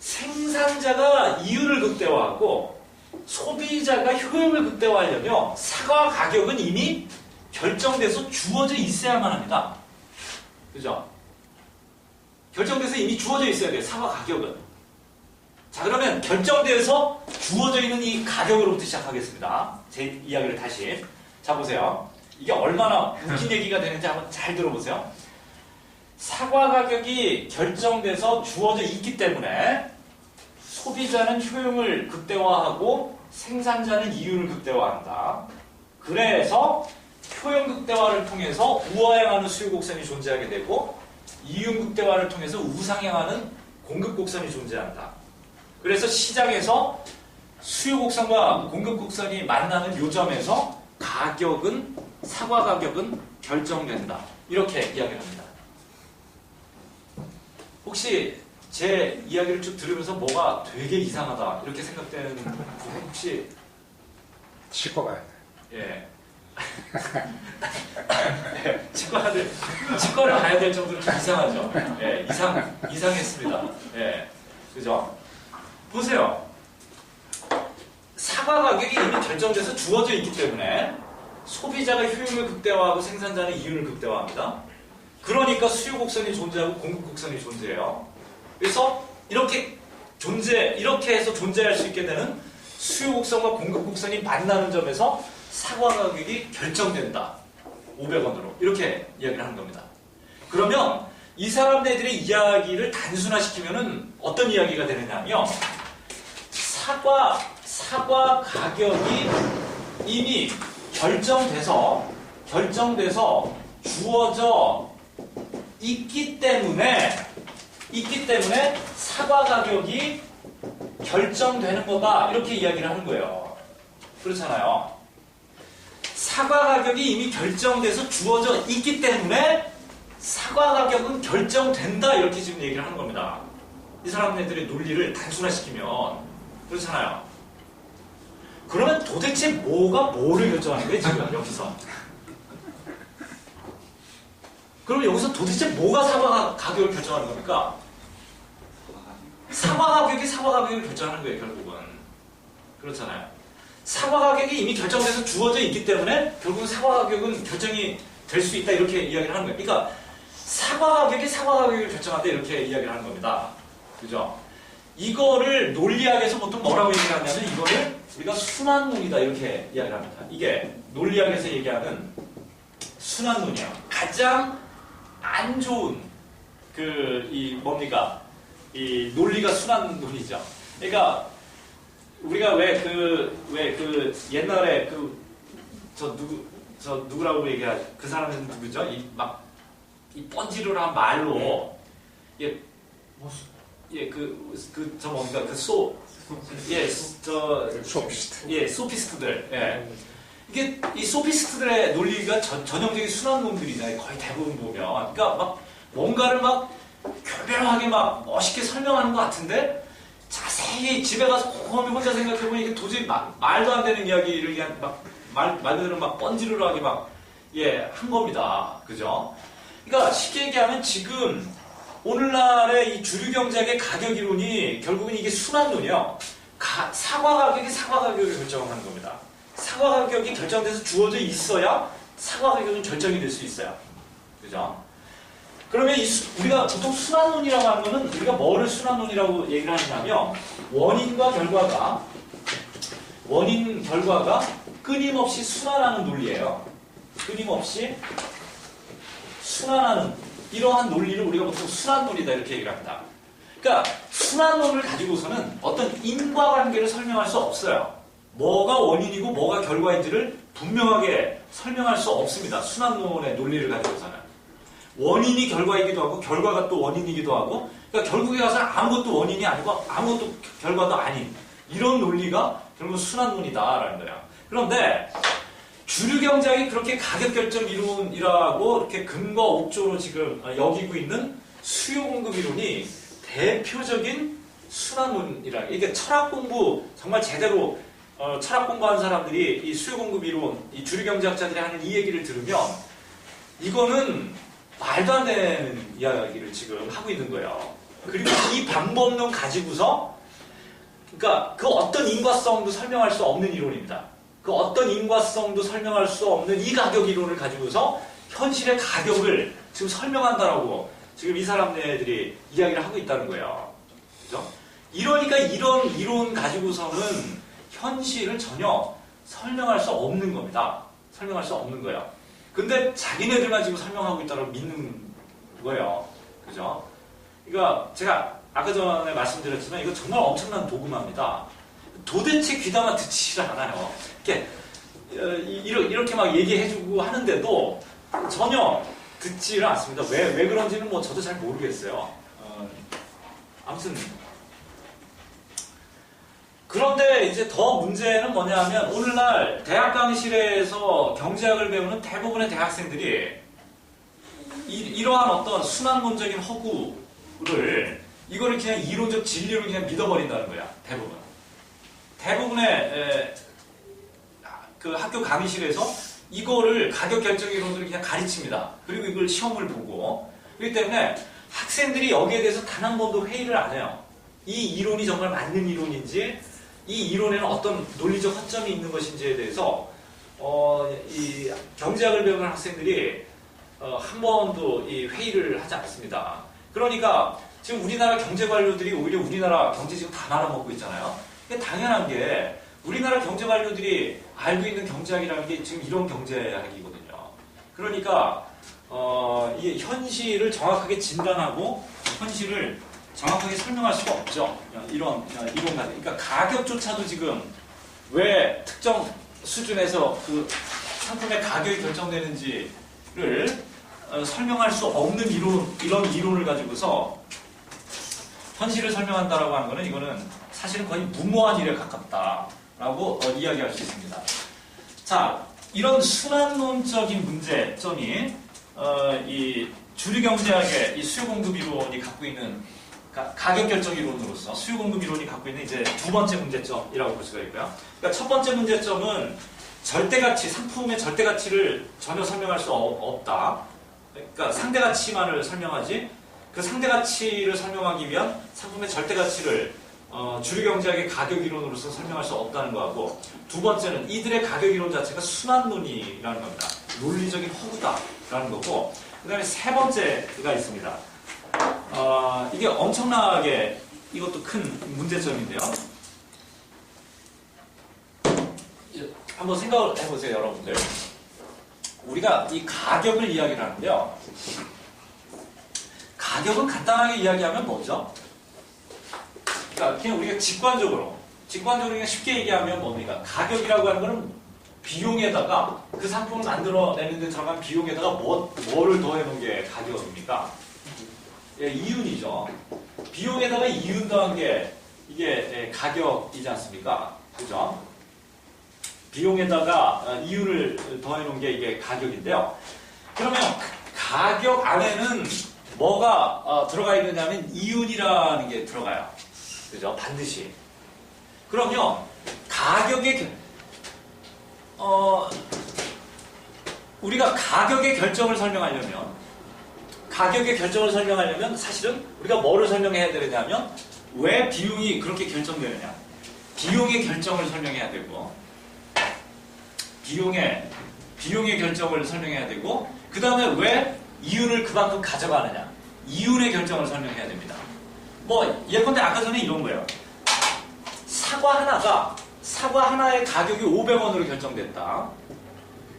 Speaker 1: 생산자가 이윤을 극대화하고 소비자가 효용을 극대화하려면 사과 가격은 이미 결정돼서 주어져 있어야만 합니다. 그죠? 결정돼서 이미 주어져 있어야 돼요. 사과 가격은. 자, 그러면 결정돼서 주어져 있는 이 가격으로부터 시작하겠습니다. 제 이야기를 다시. 자, 보세요. 이게 얼마나 웃긴 얘기가 되는지 한번 잘 들어보세요. 사과 가격이 결정돼서 주어져 있기 때문에 소비자는 효용을 극대화하고 생산자는 이윤을 극대화한다. 그래서 효용 극대화를 통해서 우하향하는 수요 곡선이 존재하게 되고 이윤 극대화를 통해서 우상향하는 공급 곡선이 존재한다. 그래서 시장에서 수요 곡선과 공급 곡선이 만나는 요점에서 사과 가격은 결정된다. 이렇게 이야기를 합니다. 혹시 제 이야기를 쭉 들으면서 뭐가 되게 이상하다 이렇게 생각되는 부분 혹시
Speaker 2: 치과 가야 돼.
Speaker 1: 예. 네, 치과를 가야 될 정도로 좀 이상하죠. 예, 이상했습니다. 예, 그죠? 보세요. 사과 가격이 이미 결정돼서 주어져 있기 때문에 소비자가 효용을 극대화하고 생산자는 이윤을 극대화합니다. 그러니까 수요 곡선이 존재하고 공급 곡선이 존재해요. 그래서 이렇게 해서 존재할 수 있게 되는 수요 곡선과 공급 곡선이 만나는 점에서 사과 가격이 결정된다. 500원으로. 이렇게 이야기를 하는 겁니다. 그러면 이 사람들의 이야기를 단순화시키면은 어떤 이야기가 되느냐면 사과 가격이 이미 결정돼서 주어져 있기 때문에 사과 가격이 결정되는 거다. 이렇게 이야기를 하는 거예요. 그렇잖아요. 사과 가격이 이미 결정돼서 주어져 있기 때문에 사과 가격은 결정된다. 이렇게 지금 얘기를 하는 겁니다. 이 사람들의 논리를 단순화시키면 그렇잖아요. 그러면 도대체 뭐가 뭐를 결정하는 거예요? 지금 여기서. 그럼 여기서 도대체 뭐가 사과 가격을 결정하는 겁니까? 사과 가격이 사과 가격을 결정하는 거예요, 결국은. 그렇잖아요. 사과 가격이 이미 결정돼서 주어져 있기 때문에 결국은 사과 가격은 결정이 될 수 있다, 이렇게 이야기를 하는 거예요. 그러니까 사과 가격이 사과 가격을 결정한다, 이렇게 이야기를 하는 겁니다. 그죠? 이거를 논리학에서 보통 뭐라고 얘기를 하냐면 이거를 우리가 순환론이다, 이렇게 이야기를 합니다. 이게 논리학에서 얘기하는 순환론이야. 가장 안 좋은 뭡니까? 이 논리가 순환론이죠. 그러니까 우리가 옛날에 누구라고 얘기하지? 그 사람은 누구죠? 이 뻔지르르한 말로
Speaker 2: 소피스트.
Speaker 1: 소피스트들. 예. 이게 이 소피스트들의 논리가 전형적인 순환론들이잖아요. 거의 대부분 보면. 그러니까 막 뭔가를 막 교묘하게 막 멋있게 설명하는 것 같은데 자세히 집에 가서 곰곰이 혼자 생각해보면 이게 도저히 말도 안 되는 이야기를 그냥 말 그대로 막 뻔지르르하게 한 겁니다. 그죠? 그러니까 쉽게 얘기하면 지금 오늘날의 이 주류 경제학의 가격 이론이 결국은 이게 순환론이요. 사과 가격이 사과 가격을 결정하는 겁니다. 사과 가격이 결정돼서 주어져 있어야 사과 가격은 결정이 될 수 있어요. 그죠? 그러면 우리가 보통 순환론이라고 하는 거는 우리가 뭐를 순환론이라고 얘기를 하냐면 원인 결과가 끊임없이 순환하는 논리예요. 끊임없이 순환하는 이러한 논리를 우리가 보통 순환론이다, 이렇게 얘기를 합니다. 그러니까 순환론을 가지고서는 어떤 인과관계를 설명할 수 없어요. 뭐가 원인이고 뭐가 결과인지를 분명하게 설명할 수 없습니다. 순환론의 논리를 가지고서는. 원인이 결과이기도 하고 결과가 또 원인이기도 하고, 그러니까 결국에 가서 아무것도 원인이 아니고 아무것도 결과도 아닌 이런 논리가 결국 순환론이다라는 거예요. 그런데 주류 경제학이 그렇게 가격 결정 이론이라고 이렇게 근거 옥조로 지금 여기고 있는 수요 공급 이론이 대표적인 순환론이라. 이게 철학 공부 정말 제대로 철학 공부하는 사람들이 이 수요 공급 이론, 이 주류 경제학자들이 하는 이 얘기를 들으면 이거는 말도 안 되는 이야기를 지금 하고 있는 거예요. 그리고 이 방법론 가지고서 그러니까 그 어떤 인과성도 설명할 수 없는 이론입니다. 그 어떤 인과성도 설명할 수 없는 이 가격 이론을 가지고서 현실의 가격을 지금 설명한다라고 지금 이 사람들이 이야기를 하고 있다는 거예요. 그죠? 이러니까 이런 이론 가지고서는 현실을 전혀 설명할 수 없는 겁니다. 설명할 수 없는 거예요. 근데 자기네들만 지금 설명하고 있다고 믿는 거예요. 그죠? 그러니까 제가 아까 전에 말씀드렸지만 이거 정말 엄청난 도구마입니다. 도대체 귀담아 듣지를 않아요. 이렇게 막 얘기해주고 하는데도 전혀 듣지를 않습니다. 왜 그런지는 뭐 저도 잘 모르겠어요. 아무튼 그런데 이제 더 문제는 뭐냐면 오늘날 대학 강의실에서 경제학을 배우는 대부분의 대학생들이 이러한 어떤 순환론적인 허구를 이거를 그냥 이론적 진리로 그냥 믿어버린다는 거야. 대부분의 그 학교 강의실에서 이거를 가격 결정 이론들을 그냥 가르칩니다. 그리고 이걸 시험을 보고 그렇기 때문에 학생들이 여기에 대해서 단 한 번도 회의를 안 해요. 이 이론이 정말 맞는 이론인지 이 이론에는 어떤 논리적 허점이 있는 것인지에 대해서 이 경제학을 배우는 학생들이 한 번도 이 회의를 하지 않습니다. 그러니까 지금 우리나라 경제관료들이 오히려 우리나라 경제 지금 다 말아먹고 있잖아요. 당연한 게 우리나라 경제관료들이 알고 있는 경제학이라는 게 지금 이런 경제학이거든요. 그러니까 이게 현실을 정확하게 진단하고 현실을 정확하게 설명할 수가 없죠. 이런 그러니까 가격조차도 지금 왜 특정 수준에서 그 상품의 가격이 결정되는지를 설명할 수 없는 이런 이론을 가지고서 현실을 설명한다라고 하는 거는 이거는 사실은 거의 무모한 일에 가깝다라고 이야기할 수 있습니다. 자, 이런 순환론적인 문제점이 이 주류 경제학의 이 수요 공급 이론이 갖고 있는 가격 결정 이론으로서 수요 공급 이론이 갖고 있는 이제 두 번째 문제점이라고 볼 수가 있고요. 그러니까 첫 번째 문제점은 절대가치, 상품의 절대가치를 전혀 설명할 수 없다. 그러니까 상대가치만을 설명하지 그 상대가치를 설명하기 위한 상품의 절대가치를 주류경제학의 가격이론으로서 설명할 수 없다는 거하고 두 번째는 이들의 가격이론 자체가 순환론이라는 겁니다. 논리적인 허구다라는 거고 그 다음에 세 번째가 있습니다. 이게 엄청나게 이것도 큰 문제점인데요. 한번 생각을 해보세요, 여러분들. 우리가 이 가격을 이야기를 하는데요. 가격은 간단하게 이야기하면 뭐죠? 그러니까 그냥 우리가 직관적으로 그냥 쉽게 얘기하면 뭡니까? 가격이라고 하는 거는 비용에다가 그 상품을 만들어내는 데 들어간 비용에다가 뭐를 더해놓은 게 가격입니까? 예, 이윤이죠. 비용에다가 이윤 더한 게 이게 가격이지 않습니까? 그죠? 비용에다가 이윤을 더해놓은 게 이게 가격인데요. 그러면 가격 안에는 뭐가 들어가 있느냐면 이윤이라는 게 들어가요. 그죠? 반드시. 그러면 우리가 가격의 결정을 설명하려면 사실은 우리가 뭐를 설명해야 되느냐면 왜 비용이 그렇게 결정되느냐. 비용의 결정을 설명해야 되고 비용의 결정을 설명해야 되고 그 다음에 왜 이윤을 그만큼 가져가느냐. 이윤의 결정을 설명해야 됩니다. 예컨대 아까 전에 이런 거예요. 사과 하나의 가격이 500원으로 결정됐다.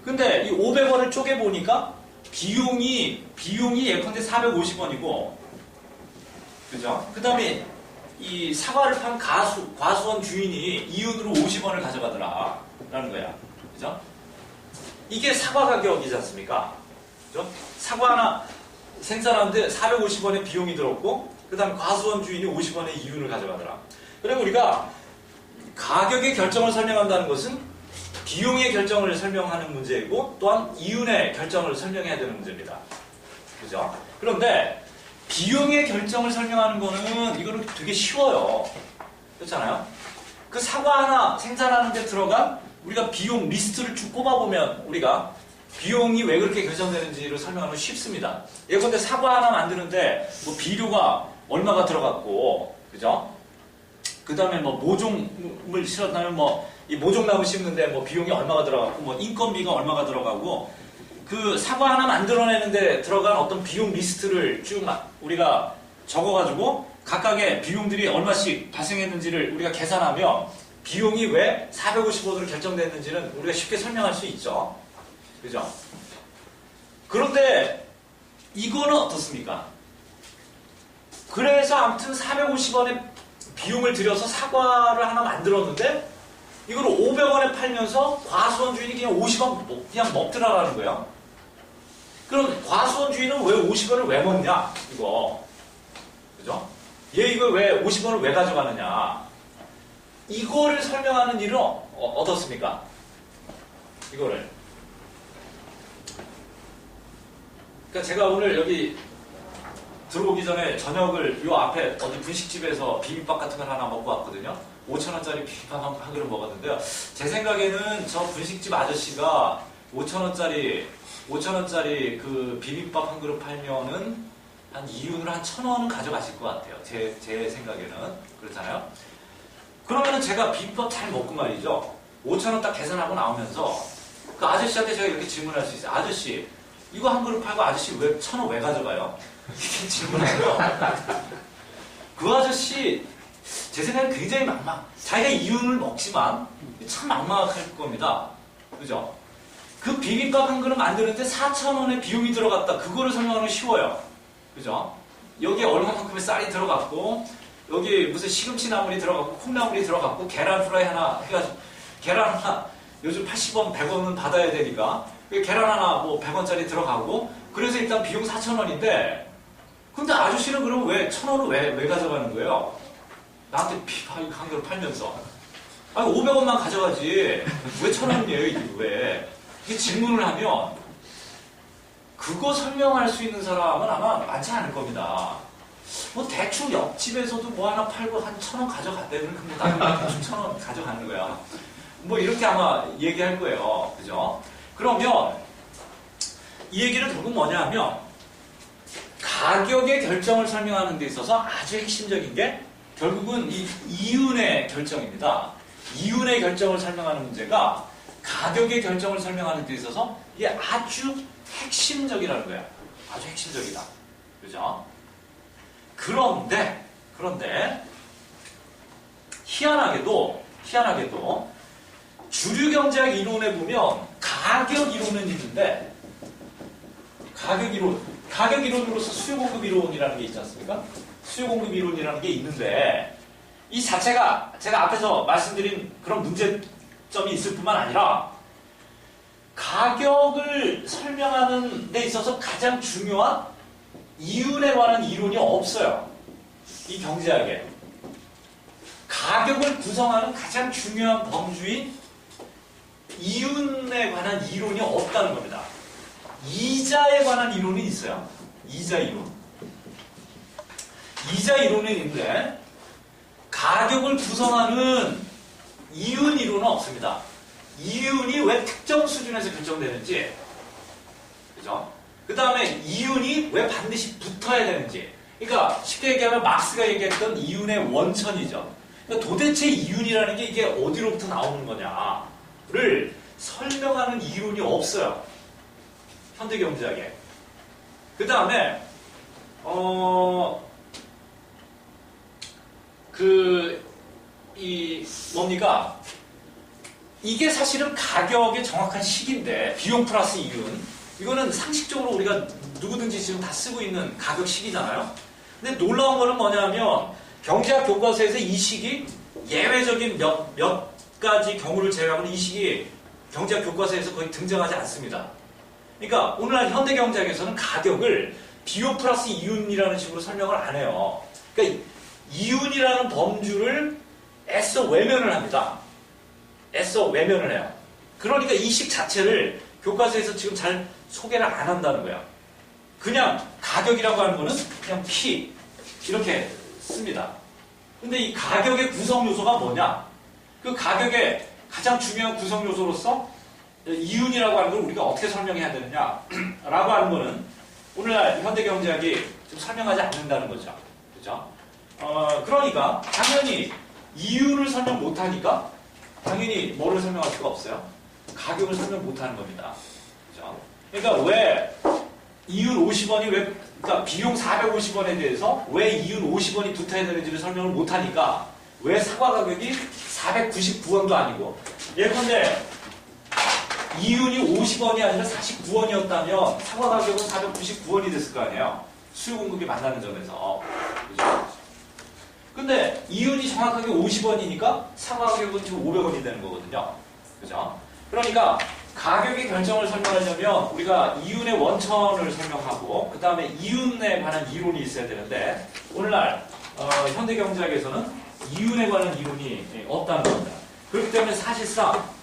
Speaker 1: 근데 이 500원을 쪼개보니까 비용이 예컨대 450원이고, 그죠? 그 다음에 이 사과를 판 과수원 주인이 이윤으로 50원을 가져가더라. 라는 거야. 그죠? 이게 사과 가격이지 않습니까? 그죠? 사과 하나 생산하는데 450원의 비용이 들었고, 그 다음에 과수원 주인이 50원의 이윤을 가져가더라. 그리고 우리가 가격의 결정을 설명한다는 것은 비용의 결정을 설명하는 문제이고 또한 이윤의 결정을 설명해야 되는 문제입니다. 그죠? 그런데 비용의 결정을 설명하는 거는 이거는 되게 쉬워요. 그렇잖아요? 그 사과 하나 생산하는 데 들어간 우리가 비용 리스트를 쭉 꼽아보면 우리가 비용이 왜 그렇게 결정되는지를 설명하는 건 쉽습니다. 예컨대 사과 하나 만드는데 비료가 얼마가 들어갔고, 그죠? 그 다음에 모종을 실었다면 이 모종나무 심는데 비용이 얼마가 들어갔고, 인건비가 얼마가 들어가고, 그 사과 하나 만들어내는데 들어간 어떤 비용 리스트를 쭉 우리가 적어가지고 각각의 비용들이 얼마씩 발생했는지를 우리가 계산하면 비용이 왜 450원으로 결정됐는지는 우리가 쉽게 설명할 수 있죠. 그죠? 그런데 이거는 어떻습니까? 그래서 아무튼 450원의 비용을 들여서 사과를 하나 만들었는데 이걸 500원에 팔면서 과수원 주인이 그냥 50원 그냥 먹더라라는 거예요. 그럼 과수원 주인은 왜 50원을 왜 먹냐? 이거. 그죠? 얘 이거 왜 50원을 왜 가져가느냐? 이거를 설명하는 일은 어떻습니까? 이거를. 그러니까 제가 오늘 여기 들어오기 전에 저녁을 요 앞에 어디 분식집에서 비빔밥 같은 걸 하나 먹고 왔거든요. 5,000원짜리 비빔밥 한 그릇 먹었는데요. 제 생각에는 저 분식집 아저씨가 5,000원짜리 그 비빔밥 한 그릇 팔면은 한 이윤으로 한 1,000원은 가져가실 것 같아요. 제 생각에는. 그렇잖아요. 그러면은 제가 비빔밥 잘 먹고 말이죠. 5,000원 딱 계산하고 나오면서 그 아저씨한테 제가 이렇게 질문할 수 있어요. 아저씨, 이거 한 그릇 팔고 아저씨 왜 1,000원 왜 가져가요? 이렇게 질문하고요. 그 아저씨 제 생각엔 굉장히 자기가 이윤을 먹지만 참 막막할 겁니다. 그죠? 그 비빔밥 한 그릇 만드는데 4,000원의 비용이 들어갔다. 그거를 설명하는 건 쉬워요. 그죠? 여기에 얼마만큼의 쌀이 들어갔고 여기 무슨 시금치 나물이 들어갔고 콩나물이 들어갔고 계란 후라이 하나 해가지고 계란 하나 요즘 80원, 100원은 받아야 되니까 계란 하나 100원짜리 들어가고 그래서 일단 비용 4,000원인데 근데 아저씨는 그러면 왜 1,000원을 왜 가져가는 거예요? 나한테 한 그릇 팔면서 500원만 가져가지 왜 1,000원이에요 이게 왜? 이게 질문을 하면 그거 설명할 수 있는 사람은 아마 많지 않을 겁니다. 대충 옆집에서도 하나 팔고 한 1,000원 가져갔대는 그럼 나도 대충 1,000원 가져가는 거야. 이렇게 아마 얘기할 거예요. 그죠? 그러면 이 얘기는 결국 뭐냐 하면 가격의 결정을 설명하는 데 있어서 아주 핵심적인 게 결국은 이 이윤의 결정입니다. 이윤의 결정을 설명하는 문제가 가격의 결정을 설명하는 데 있어서 이게 아주 핵심적이라는 거야. 아주 핵심적이다. 그죠? 그런데 희한하게도 주류 경제학 이론에 보면 가격 이론은 있는데 가격 이론으로서 수요 공급 이론이라는 게 있지 않습니까? 수요 공급 이론이라는 게 있는데 이 자체가 제가 앞에서 말씀드린 그런 문제점이 있을 뿐만 아니라 가격을 설명하는 데 있어서 가장 중요한 이윤에 관한 이론이 없어요. 이 경제학에. 가격을 구성하는 가장 중요한 범주인 이윤에 관한 이론이 없다는 겁니다. 이자에 관한 이론은 있어요. 이자 이론. 이자 이론은 있는데 가격을 구성하는 이윤 이론은 없습니다. 이윤이 왜 특정 수준에서 결정되는지, 그죠? 그 다음에 이윤이 왜 반드시 붙어야 되는지. 그러니까 쉽게 얘기하면 막스가 얘기했던 이윤의 원천이죠. 그러니까 도대체 이윤이라는 게 이게 어디로부터 나오는 거냐를 설명하는 이론이 없어요. 현대경제학에. 그 다음에 뭡니까? 이게 사실은 가격의 정확한 식인데 비용 플러스 이윤. 이거는 상식적으로 우리가 누구든지 지금 다 쓰고 있는 가격 식이잖아요. 근데 놀라운 거는 뭐냐면 경제학 교과서에서 이 식이 예외적인 몇 가지 경우를 제외하고는 이 식이 경제학 교과서에서 거의 등장하지 않습니다. 그러니까 오늘날 현대경제학에서는 가격을 비용 플러스 이윤이라는 식으로 설명을 안 해요. 그러니까 이윤이라는 범주를 애써 외면을 합니다. 애써 외면을 해요. 그러니까 이 식 자체를 교과서에서 지금 잘 소개를 안 한다는 거야. 그냥 가격이라고 하는 거는 그냥 P 이렇게 씁니다. 근데 이 가격의 구성 요소가 뭐냐? 그 가격의 가장 중요한 구성 요소로서 이윤이라고 하는 걸 우리가 어떻게 설명해야 되느냐? 라고 하는 거는 오늘날 현대경제학이 좀 설명하지 않는다는 거죠. 그죠? 그러니까 당연히 이윤을 설명 못하니까 당연히 뭐를 설명할 수가 없어요? 가격을 설명 못하는 겁니다. 그죠? 그러니까 왜 이윤 50원이 그러니까 비용 450원에 대해서 왜 이윤 50원이 붙어야 되는지를 설명을 못하니까 왜 사과 가격이 499원도 아니고 예컨대 이윤이 50원이 아니라 49원이었다면 사과 가격은 499원이 됐을 거 아니에요. 수요 공급이 만나는 점에서. 그죠? 근데 이윤이 정확하게 50원이니까 사과 가격은 지금 500원이 되는 거거든요. 그죠? 그러니까 가격의 결정을 설명하려면 우리가 이윤의 원천을 설명하고 그 다음에 이윤에 관한 이론이 있어야 되는데 오늘날 현대경제학에서는 이윤에 관한 이론이 없다는 겁니다. 그렇기 때문에 사실상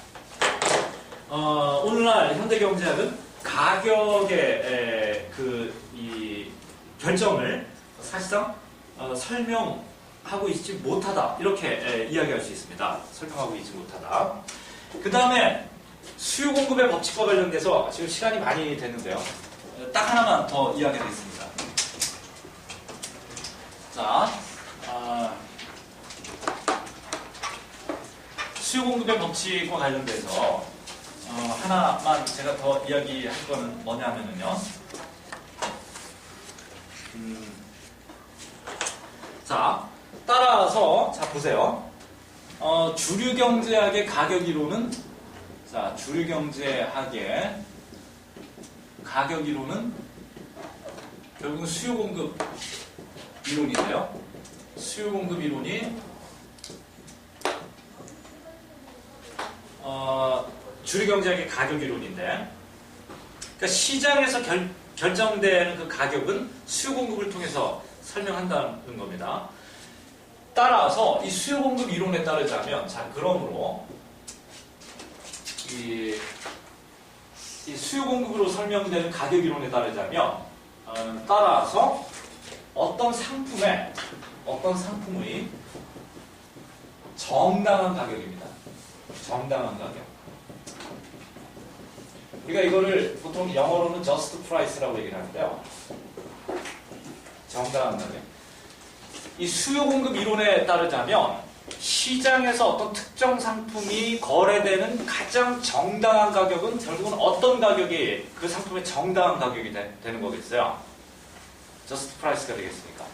Speaker 1: 오늘날 현대경제학은 가격의 이 결정을 사실상 설명하고 있지 못하다 이렇게 이야기할 수 있습니다. 설명하고 있지 못하다. 그 다음에 수요 공급의 법칙과 관련돼서 지금 시간이 많이 됐는데요. 딱 하나만 더 이야기하겠습니다. 자, 수요 공급의 법칙과 관련돼서 하나만 제가 더 이야기할 거는 뭐냐면요. 자, 따라서 자 보세요. 주류 경제학의 가격 이론은 자, 주류 경제학의 가격 이론은 결국은 수요 공급 이론인데요. 수요 공급 이론이 주류 경제학의 가격 이론인데, 그러니까 시장에서 결정되는 그 가격은 수요 공급을 통해서 설명한다는 겁니다. 따라서 이 수요 공급 이론에 따르자면, 자, 그러므로 이 수요 공급으로 설명되는 가격 이론에 따르자면, 따라서 어떤 상품의 정당한 가격입니다. 정당한 가격. 우리가 이거를 보통 영어로는 just price라고 얘기를 하는데요. 정당한 가격. 이 수요 공급 이론에 따르자면 시장에서 어떤 특정 상품이 거래되는 가장 정당한 가격은 결국은 어떤 가격이 그 상품의 정당한 가격이 되는 거겠어요? 저스트 프라이스가 되겠습니까?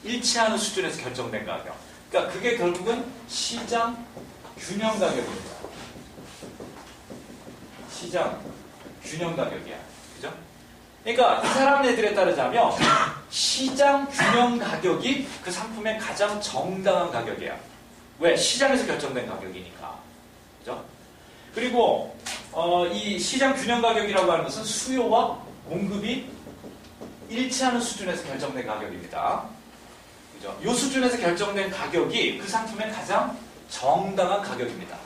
Speaker 1: 일치하는 수준에서 결정된 가격. 그러니까 그게 결국은 시장 균형 가격입니다. 시장 균형 가격이야. 그죠? 그러니까 이 사람들에 따르자면 시장 균형 가격이 그 상품의 가장 정당한 가격이야. 왜? 시장에서 결정된 가격이니까. 그죠? 그리고 이 시장 균형 가격이라고 하는 것은 수요와 공급이 일치하는 수준에서 결정된 가격입니다. 그죠? 이 수준에서 결정된 가격이 그 상품의 가장 정당한 가격입니다.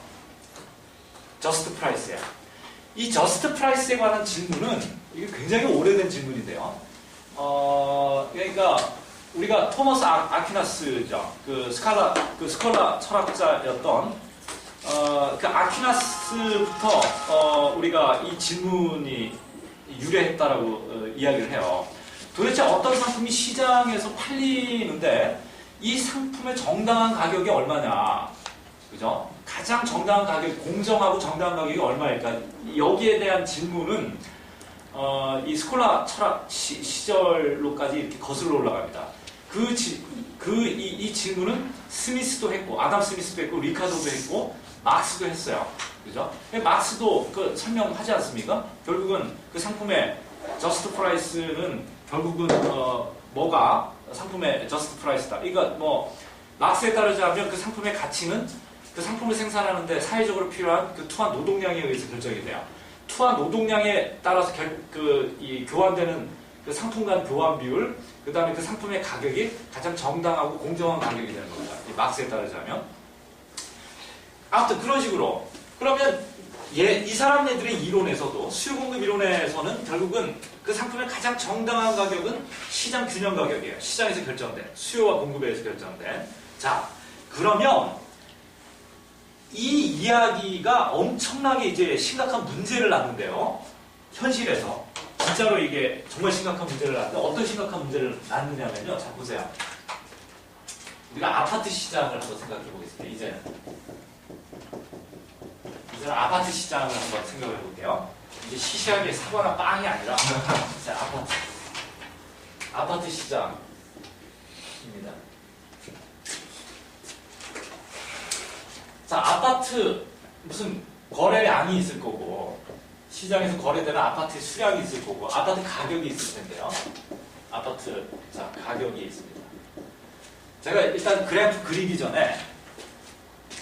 Speaker 1: 저스트 프라이스야. 이 저스트 프라이스에 관한 질문은 이게 굉장히 오래된 질문인데요. 그러니까 우리가 토머스 아퀴나스죠. 그 스콜라 철학자였던 그 아퀴나스부터 우리가 이 질문이 유래했다라고 이야기를 해요. 도대체 어떤 상품이 시장에서 팔리는데 이 상품의 정당한 가격이 얼마냐? 그죠? 가장 정당한 가격, 공정하고 정당한 가격이 얼마일까? 여기에 대한 질문은 이 스콜라 철학 시절로까지 이렇게 거슬러 올라갑니다. 이 질문은 스미스도 했고, 아담 스미스도 했고, 리카도도 했고, 막스도 했어요. 그죠? 막스도 그 설명하지 않습니까? 결국은 그 상품의 저스트 프라이스는 결국은 뭐가 상품의 저스트 프라이스다. 이거 막스에 따르자면 그 상품의 가치는 그 상품을 생산하는데 사회적으로 필요한 그 투하 노동량에 의해서 결정이 돼요. 투하 노동량에 따라서 이 교환되는 그 상품 간 교환 비율, 그 다음에 그 상품의 가격이 가장 정당하고 공정한 가격이 되는 겁니다. 이 막스에 따르자면. 아무튼 그런 식으로. 그러면 이 사람네들의 이론에서도 수요공급 이론에서는 결국은 그 상품의 가장 정당한 가격은 시장 균형 가격이에요. 시장에서 결정된, 수요와 공급에 의해서 결정된. 자, 그러면 이 이야기가 엄청나게 이제 심각한 문제를 낳는데요. 현실에서. 진짜로 이게 정말 심각한 문제를 낳는데 어떤 심각한 문제를 낳느냐면요. 자, 보세요. 우리가 아파트 시장을 한번 생각해 보겠습니다. 이제는 아파트 시장을 한번 생각해 볼게요. 이제 시시하게 사과나 빵이 아니라 진짜 아파트 시장입니다. 자, 아파트 무슨 거래량이 있을 거고 시장에서 거래되는 아파트 수량이 있을 거고 아파트 가격이 있을 텐데요. 아파트 가격이 있습니다. 제가 일단 그래프 그리기 전에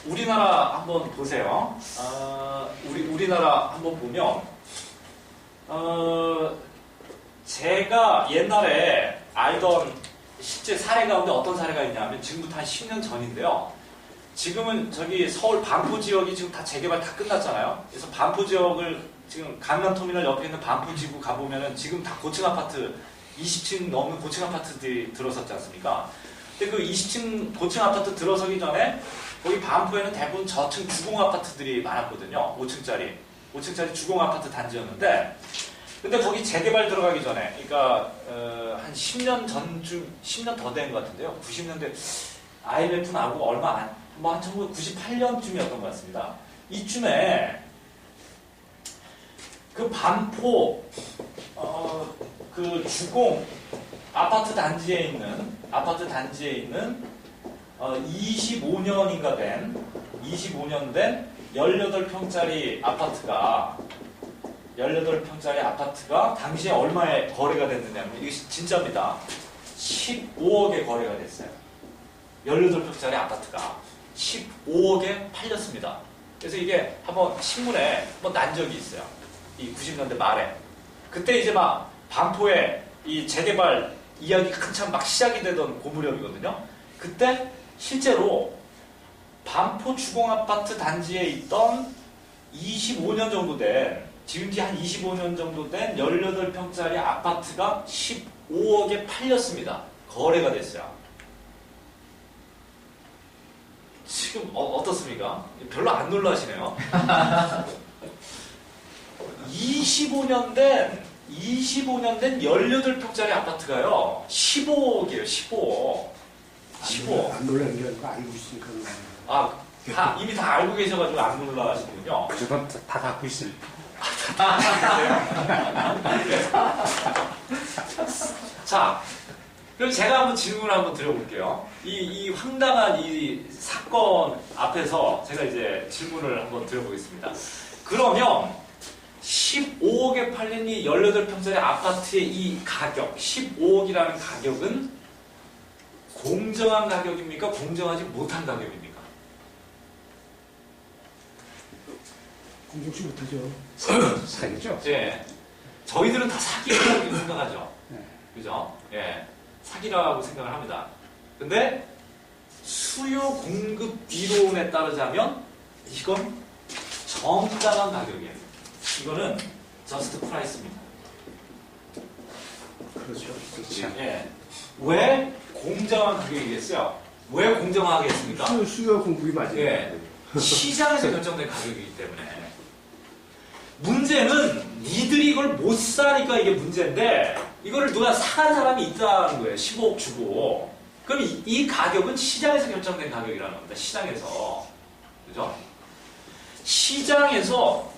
Speaker 1: 우리나라 한번 보세요. 우리나라 한번 보면 제가 옛날에 알던 실제 사례 가운데 어떤 사례가 있냐면 지금부터 한 10년 전인데요. 지금은 저기 서울 반포 지역이 지금 다 재개발 다 끝났잖아요. 그래서 반포 지역을 지금 강남터미널 옆에 있는 반포 지구 가보면은 지금 다 고층 아파트 20층 넘는 고층 아파트들이 들어섰지 않습니까? 근데 그 20층 고층 아파트 들어서기 전에 거기 반포에는 대부분 저층 주공 아파트들이 많았거든요. 5층짜리 주공 아파트 단지였는데, 근데 거기 재개발 들어가기 전에, 그러니까 한 10년 전쯤, 10년 더 된 것 같은데요. 90년대 IMF 나오고 얼마 한 1998년쯤이었던 것 같습니다. 이쯤에 그 반포 그 주공 아파트 단지에 있는 25년인가 된 25년 된 18평짜리 아파트가 당시에 얼마에 거래가 됐느냐면 이게 진짜입니다. 15억에 거래가 됐어요. 18평짜리 아파트가 15억에 팔렸습니다. 그래서 이게 한번 신문에 한번 난 적이 있어요. 이 90년대 말에. 그때 이제 막 반포에 이 재개발 이야기 한참 막 시작이 되던 고무렵이거든요. 그때 실제로 반포 주공아파트 단지에 있던 25년 정도 된, 지은 지 한 25년 정도 된 18평짜리 아파트가 15억에 팔렸습니다. 거래가 됐어요. 지금 어떻습니까? 별로 안 놀라시네요. 25년 된 25년 된 18평짜리 아파트가요, 15억이에요, 15억. 15억.
Speaker 3: 안 놀라는 게 아니고 알고 있으니까 그런 거 아니에요.
Speaker 1: 이미 다 알고 계셔가지고 안 놀라시는군요.
Speaker 2: 저도 다 갖고 있어요.
Speaker 1: 자, 그럼 제가 한번 질문을 한번 드려볼게요. 이 황당한 이 사건 앞에서 제가 이제 질문을 한번 드려보겠습니다. 그러면 15억에 팔린 이 18평짜리 아파트의 이 가격, 15억이라는 가격은 공정한 가격입니까? 공정하지 못한 가격입니까?
Speaker 3: 공정치 못하죠.
Speaker 2: 사기죠.
Speaker 1: 예. 저희들은 다 사기라고 생각하죠.
Speaker 2: 네.
Speaker 1: 그죠? 예. 사기라고 생각을 합니다. 근데 수요 공급 이론에 따르자면 이건 정당한 가격이에요. 이거는 저스트 프라이스입니다.
Speaker 3: 그렇죠.
Speaker 2: 그렇죠.
Speaker 1: 예. 왜 공정한 가격이겠어요? 왜 공정하겠습니까?
Speaker 3: 수요 공급이 맞아요.
Speaker 1: 예. 시장에서 결정된 가격이기 때문에. 문제는 니들이 이걸 못 사니까 이게 문제인데, 이거를 누가 사간 사람이 있다는 거예요. 15억 주고. 그럼 이 가격은 시장에서 결정된 가격이라는 겁니다. 시장에서. 그죠? 시장에서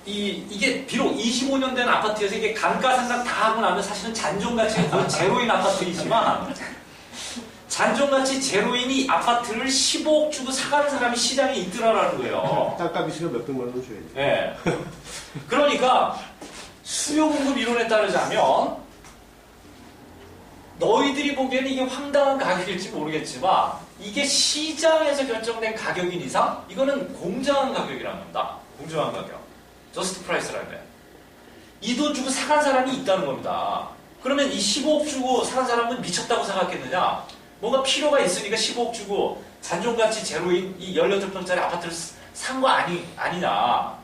Speaker 1: 이게 비록 25년 된 아파트에서 이게 감가상각 다 하고 나면 사실은 잔존가치가 거의 제로인 아파트이지만, 잔존가치 제로인 이 아파트를 15억 주고 사가는 사람이 시장에 있더라라는 거예요.
Speaker 3: 땅값이 있으면 몇백만 원 줘야 돼.
Speaker 1: 예. 그러니까 수요 공급 이론에 따르자면 너희들이 보기에는 이게 황당한 가격일지 모르겠지만 이게 시장에서 결정된 가격인 이상 이거는 공정한 가격이라는 겁니다. 공정한 가격. 저스트 프라이스라는 거예요. 이 돈 주고 사간 사람이 있다는 겁니다. 그러면 이 15억 주고 사간 사람은 미쳤다고 생각했느냐? 뭔가 필요가 있으니까 15억 주고 잔존가치 제로인 이 18평짜리 아파트를 산 거 아니냐?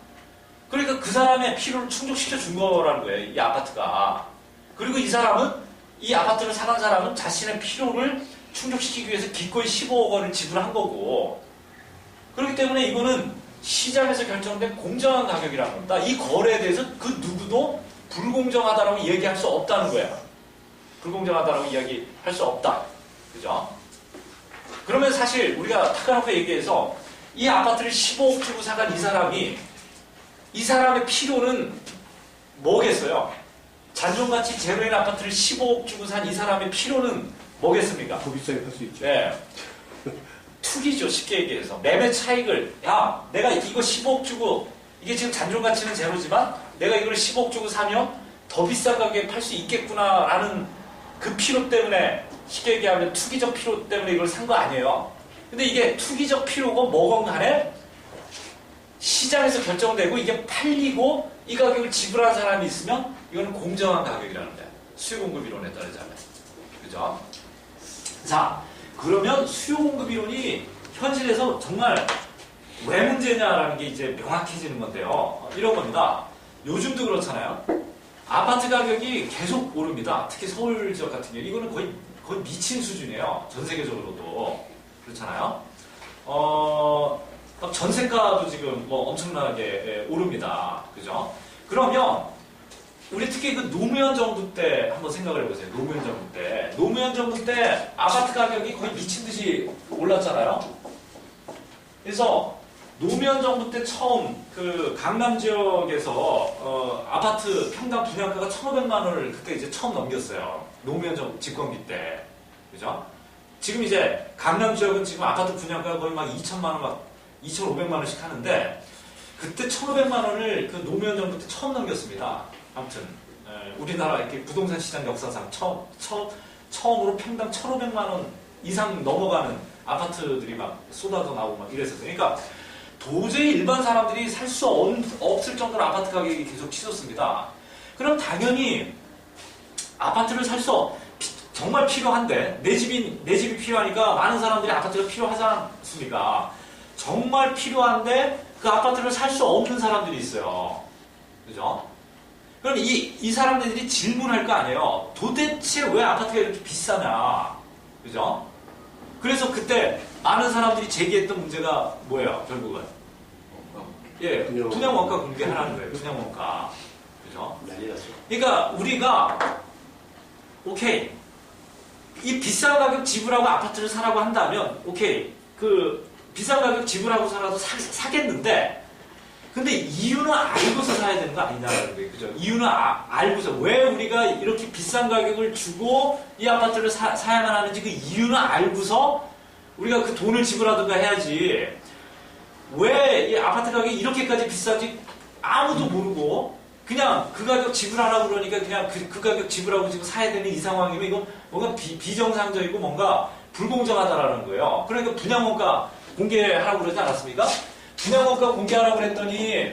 Speaker 1: 그러니까 그 사람의 필요를 충족시켜 준 거라는 거예요. 이 아파트가. 그리고 이 사람은 이 아파트를 사간 사람은 자신의 필요를 충족시키기 위해서 기꺼이 15억 원을 지불한 거고, 그렇기 때문에 이거는 시장에서 결정된 공정한 가격이라는 겁니다. 이 거래에 대해서 그 누구도 불공정하다라고 얘기할 수 없다는 거예요. 불공정하다라고 이야기할 수 없다. 그죠? 그러면 사실 우리가 타카노프 얘기해서 이 아파트를 15억 주고 사간 이 사람의 필요는 뭐겠어요? 잔존가치 제로인 아파트를 15억 주고 산 이 사람의 필요는 뭐겠습니까?
Speaker 3: 더 비싸게 팔 수 있죠.
Speaker 1: 네. 투기죠, 쉽게 얘기해서. 매매 차익을, 야, 내가 이거 15억 주고, 이게 지금 잔존가치는 제로지만, 내가 이걸 15억 주고 사면 더 비싼 가격에 팔 수 있겠구나라는 그 필요 때문에, 쉽게 얘기하면 투기적 필요 때문에 이걸 산 거 아니에요. 근데 이게 투기적 필요고 뭐건 간에 시장에서 결정되고 이게 팔리고 이 가격을 지불한 사람이 있으면 이거는 공정한 가격이라는 거예요. 수요공급 이론에 따르자면. 그죠? 자, 그러면 수요공급 이론이 현실에서 정말 왜 문제냐라는 게 이제 명확해지는 건데요. 이런 겁니다. 요즘도 그렇잖아요. 아파트 가격이 계속 오릅니다. 특히 서울 지역 같은 경우 이거는 거의 미친 수준이에요. 전 세계적으로도. 그렇잖아요. 전세가도 지금 뭐 엄청나게 오릅니다. 그죠? 그러면 우리 특히 그 노무현 정부 때 한번 생각을 해보세요. 노무현 정부 때 아파트 가격이 거의 미친 듯이 올랐잖아요. 그래서 노무현 정부 때 처음 그 강남 지역에서 아파트 평당 분양가가 1,500만 원을 그때 이제 처음 넘겼어요. 노무현 정부 집권기 때. 그죠? 지금 이제 강남 지역은 지금 아파트 분양가가 거의 막 2,000만 원, 막 2,500만 원씩 하는데 그때 1,500만 원을 그 노무현 정부 때 처음 넘겼습니다. 아무튼 우리나라 이렇게 부동산 시장 역사상 처음으로 평당 1,500만 원 이상 넘어가는 아파트들이 막 쏟아져 나오고 막 이랬었어요. 그러니까 도저히 일반 사람들이 살 수 없을 정도로 아파트 가격이 계속 치솟습니다. 그럼 당연히 아파트를 정말 필요한데 내 집이 필요하니까 많은 사람들이 아파트가 필요하지 않습니까? 정말 필요한데 그 아파트를 살 수 없는 사람들이 있어요. 그죠? 그럼 이 사람들이 질문할 거 아니에요. 도대체 왜 아파트가 이렇게 비싸냐? 그죠? 그래서 그때 많은 사람들이 제기했던 문제가 뭐예요? 결국은 분양 원가 공개하라는 거예요. 분양 원가. 그죠?
Speaker 3: 난리 났어.
Speaker 1: 그러니까 우리가 오케이 이 비싼 가격 지불하고 아파트를 사라고 한다면 오케이 그 비싼 가격 지불하고 살아도 사겠는데 근데 이유는 알고서 사야 되는 거 아니냐는 거예요. 그죠? 이유는 알고서 왜 우리가 이렇게 비싼 가격을 주고 이 아파트를 사야만 하는지 그 이유는 알고서 우리가 그 돈을 지불하든가 해야지 왜 이 아파트 가격이 이렇게까지 비싼지 아무도 모르고 그냥 그 가격 지불하라고 그러니까 그냥 그 가격 지불하고 지금 사야 되는 이 상황이면 이건 뭔가 비정상적이고 뭔가 불공정하다라는 거예요. 그러니까 분양원가 공개하라고 그러지 않았습니까? 분양원가 공개하라고 그랬더니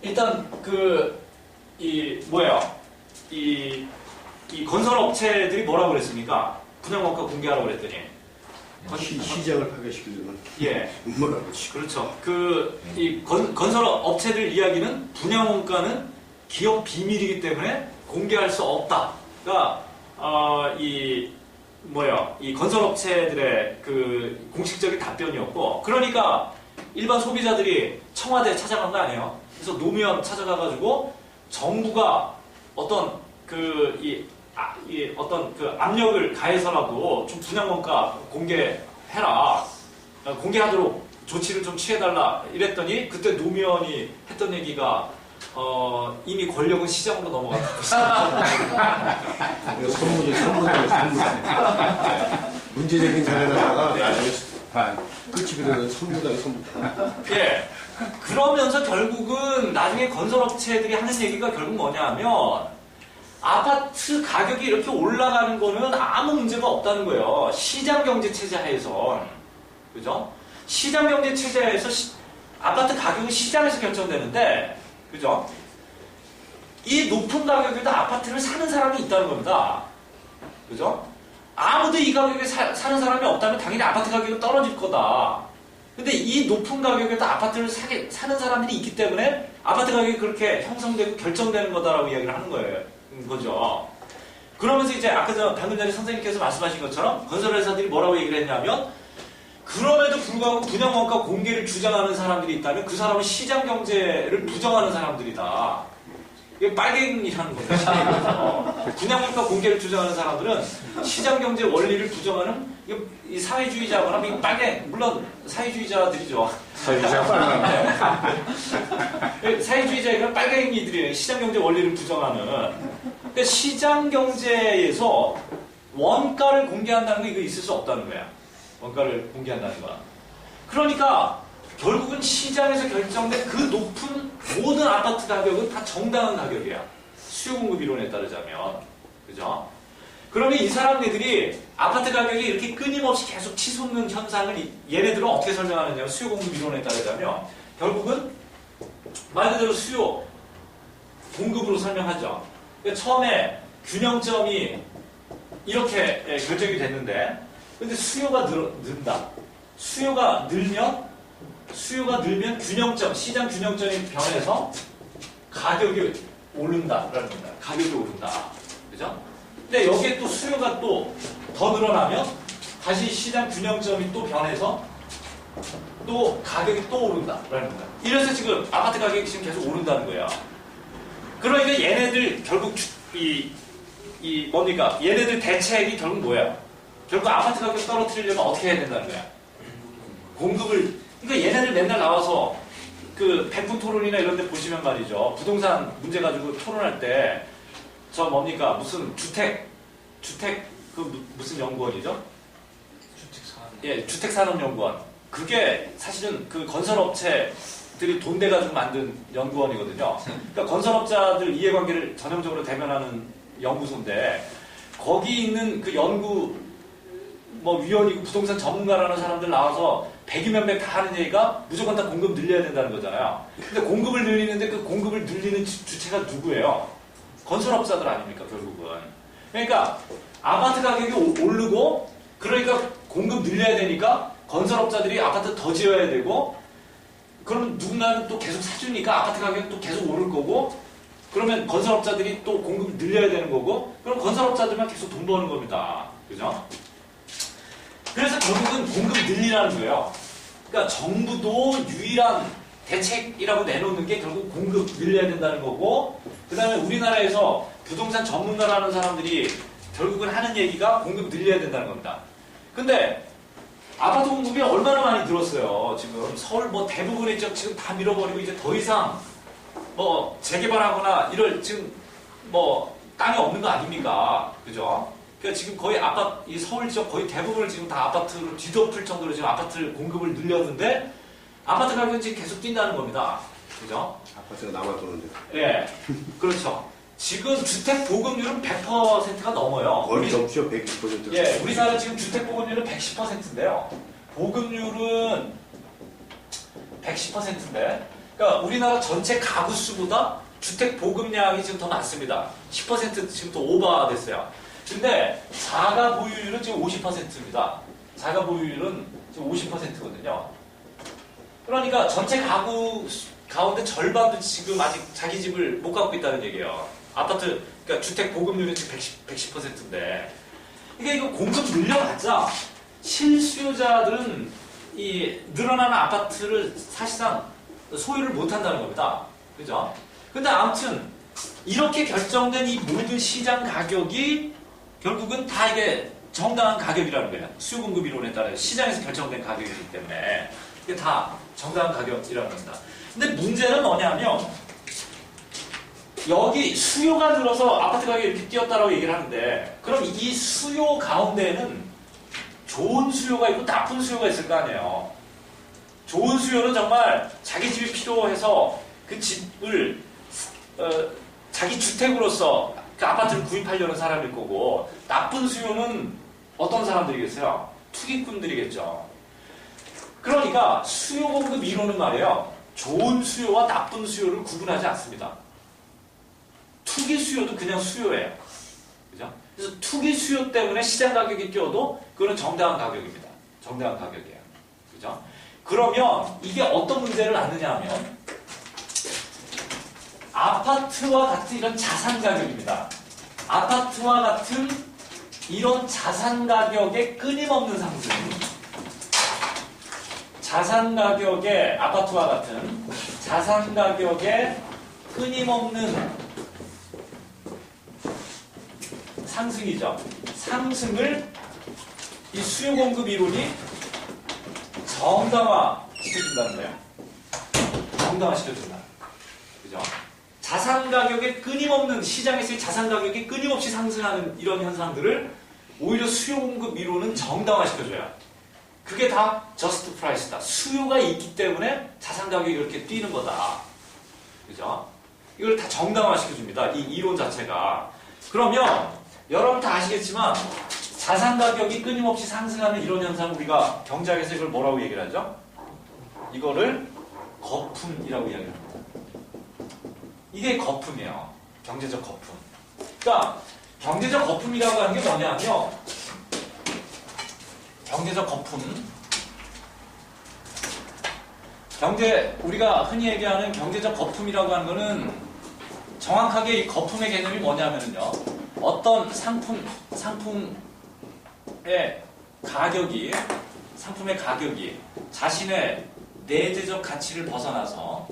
Speaker 1: 일단 이 건설업체들이 뭐라고 그랬습니까? 분양원가 공개하라고 그랬더니
Speaker 3: 시장을 파괴시키려면
Speaker 1: 예
Speaker 3: 뭐라고 치
Speaker 1: 그렇죠. 이 건설업체들 이야기는 분양원가는 기업 비밀이기 때문에 공개할 수 없다가 이 건설업체들의 그 공식적인 답변이었고, 그러니까 일반 소비자들이 청와대에 찾아간 거 아니에요. 그래서 노무현 찾아가가지고 정부가 어떤 어떤 압력을 가해서라도 좀 분양원가 공개해라, 공개하도록 조치를 좀 취해달라 이랬더니 그때 노무현이 했던 얘기가 이미 권력은 시장으로 넘어갔다고.
Speaker 3: 문제적인 사례다가 나중에 끝이 그러는 선무당.
Speaker 1: 예. 그러면서 결국은 나중에 건설업체들이 하는 얘기가 결국 뭐냐면 아파트 가격이 이렇게 올라가는 거는 아무 문제가 없다는 거예요. 시장경제체제 하에선. 그죠? 시장경제체제 하에서 아파트 가격은 시장에서 결정되는데, 그죠? 이 높은 가격에도 아파트를 사는 사람이 있다는 겁니다. 그죠? 아무도 이 가격에 사는 사람이 없다면 당연히 아파트 가격은 떨어질 거다. 근데 이 높은 가격에도 아파트를 사는 사람들이 있기 때문에 아파트 가격이 그렇게 형성되고 결정되는 거다라고 이야기를 하는 거죠. 그러면서 이제 방금 전에 선생님께서 말씀하신 것처럼 건설회사들이 뭐라고 얘기를 했냐면 그럼에도 불구하고 분양원가 공개를 주장하는 사람들이 있다면 그 사람은 시장경제를 부정하는 사람들이다. 이게 빨갱이라는 거죠. 분양원가 공개를 주장하는 사람들은 시장경제 원리를 부정하는 이 사회주의자거나 물론 사회주의자들이죠. 사회주의자이건 빨갱이들이에요. 시장경제 원리를 부정하는. 그러니까 시장경제에서 원가를 공개한다는 거 이거 있을 수 없다는 거야. 원가를 공개한다는 거야. 그러니까 결국은 시장에서 결정된 그 높은 모든 아파트 가격은 다 정당한 가격이야. 수요 공급 이론에 따르자면. 그죠? 그러면 이 사람들이 아파트 가격이 이렇게 끊임없이 계속 치솟는 현상을 얘네들은 어떻게 설명하느냐, 수요 공급 이론에 따르자면 결국은 말 그대로 수요 공급으로 설명하죠. 그러니까 처음에 균형점이 이렇게 결정이 됐는데 근데 수요가 는다. 수요가 늘면 균형점, 시장 균형점이 변해서 가격이 오른다라는 겁니다. 가격이 오른다. 그죠? 근데 여기에 또 수요가 또 더 늘어나면 다시 시장 균형점이 또 변해서 또 가격이 또 오른다라는 겁니다. 이래서 지금 아파트 가격이 지금 계속 오른다는 거예요. 그러니까 얘네들 결국 뭡니까? 얘네들 대책이 결국 뭐예요? 결국 아파트 가격 떨어뜨리려면 어떻게 해야 된다는 거야? 공급을, 그러니까 얘네들 맨날 나와서 그 백분 토론이나 이런 데 보시면 말이죠. 부동산 문제 가지고 토론할 때 저 뭡니까? 무슨 주택 무슨 연구원이죠? 주택산업연구원. 그게 사실은 그 건설업체들이 돈 대가지고 만든 연구원이거든요. 그러니까 건설업자들 이해관계를 전형적으로 대변하는 연구소인데 거기 있는 그 연구 위원이고 부동산 전문가라는 사람들 나와서 100이면 100 다 하는 얘기가 무조건 다 공급 늘려야 된다는 거잖아요. 근데 공급을 늘리는데 그 공급을 늘리는 주체가 누구예요? 건설업자들 아닙니까, 결국은. 그러니까 아파트 가격이 오르고 그러니까 공급 늘려야 되니까 건설업자들이 아파트 더 지어야 되고 그러면 누군가는 또 계속 사주니까 아파트 가격이 또 계속 오를 거고 그러면 건설업자들이 또 공급을 늘려야 되는 거고 그럼 건설업자들만 계속 돈 버는 겁니다. 그죠? 그래서 결국은 공급 늘리라는 거예요. 그러니까 정부도 유일한 대책이라고 내놓는 게 결국 공급 늘려야 된다는 거고 그 다음에 우리나라에서 부동산 전문가라는 사람들이 결국은 하는 얘기가 공급 늘려야 된다는 겁니다. 근데 아파트 공급이 얼마나 많이 늘었어요. 지금 서울 뭐 대부분의 지역 지금 다 밀어버리고 이제 더 이상 뭐 재개발하거나 이럴 지금 뭐 땅이 없는 거 아닙니까? 그죠? 그러니까 지금 거의 아파트, 이 서울 지역 거의 대부분을 지금 다 아파트로 뒤덮을 정도로 지금 아파트 공급을 늘렸는데 아파트 가격은 지금 계속 뛴다는 겁니다. 그죠?
Speaker 3: 아파트가 남아 도는데.
Speaker 1: 예. 그렇죠. 지금 주택 보급률은 100%가 넘어요.
Speaker 3: 거의 넘죠, 120%.
Speaker 1: 예, 우리나라 지금 주택 보급률은 110%인데요. 보급률은 110%인데, 그러니까 우리나라 전체 가구 수보다 주택 보급량이 지금 더 많습니다. 10% 지금 더 오버됐어요. 근데 자가 보유율은 지금 50%입니다. 자가 보유율은 지금 50%거든요. 그러니까 전체 가구 가운데 절반도 지금 아직 자기 집을 못 갖고 있다는 얘기예요. 아파트, 그러니까 주택 보급률은 지금 110%인데. 이게 이거 공급 늘려봤자 실수요자들은 이 늘어나는 아파트를 사실상 소유를 못 한다는 겁니다. 그죠? 근데 아무튼 이렇게 결정된 이 모든 시장 가격이 결국은 다 이게 정당한 가격이라는 거예요. 수요 공급 이론에 따라 시장에서 결정된 가격이기 때문에 이게 다 정당한 가격이라는 겁니다. 근데 문제는 뭐냐면 여기 수요가 늘어서 아파트 가격이 이렇게 뛰었다라고 얘기를 하는데 그럼 이 수요 가운데는 좋은 수요가 있고 나쁜 수요가 있을 거 아니에요. 좋은 수요는 정말 자기 집이 필요해서 그 집을 자기 주택으로서 그 아파트를 구입하려는 사람일 거고 나쁜 수요는 어떤 사람들이겠어요? 투기꾼들이겠죠. 그러니까 수요 공급 이론은 말이에요. 좋은 수요와 나쁜 수요를 구분하지 않습니다. 투기 수요도 그냥 수요예요. 그죠? 그래서 투기 수요 때문에 시장 가격이 뛰어도 그거는 정당한 가격입니다. 정당한 가격이에요. 그죠? 그러면 이게 어떤 문제를 낳느냐 하면 아파트와 같은 이런 자산 가격입니다. 아파트와 같은 이런 자산 가격의 끊임없는 상승. 자산 가격의 아파트와 같은 자산 가격의 끊임없는 상승이죠. 상승을 이 수요 공급 이론이 정당화 시켜준다는 거예요. 정당화 시켜준다. 그죠? 자산 가격의 끊임없는 시장에서의 자산 가격이 끊임없이 상승하는 이런 현상들을 오히려 수요 공급 이론은 정당화 시켜줘요. 그게 다 저스트 프라이스다. 수요가 있기 때문에 자산 가격이 이렇게 뛰는 거다. 그죠? 이걸 다 정당화 시켜줍니다. 이 이론 자체가. 그러면 여러분 다 아시겠지만 자산 가격이 끊임없이 상승하는 이런 현상을 우리가 경제학에서 이걸 뭐라고 얘기를 하죠? 이거를 거품이라고 이야기합니다. 이게 거품이에요. 경제적 거품. 그러니까 경제적 거품이라고 하는 게 뭐냐면 경제적 거품. 우리가 흔히 얘기하는 경제적 거품이라고 하는 거는 정확하게 이 거품의 개념이 뭐냐면요. 어떤 상품의 가격이 자신의 내재적 가치를 벗어나서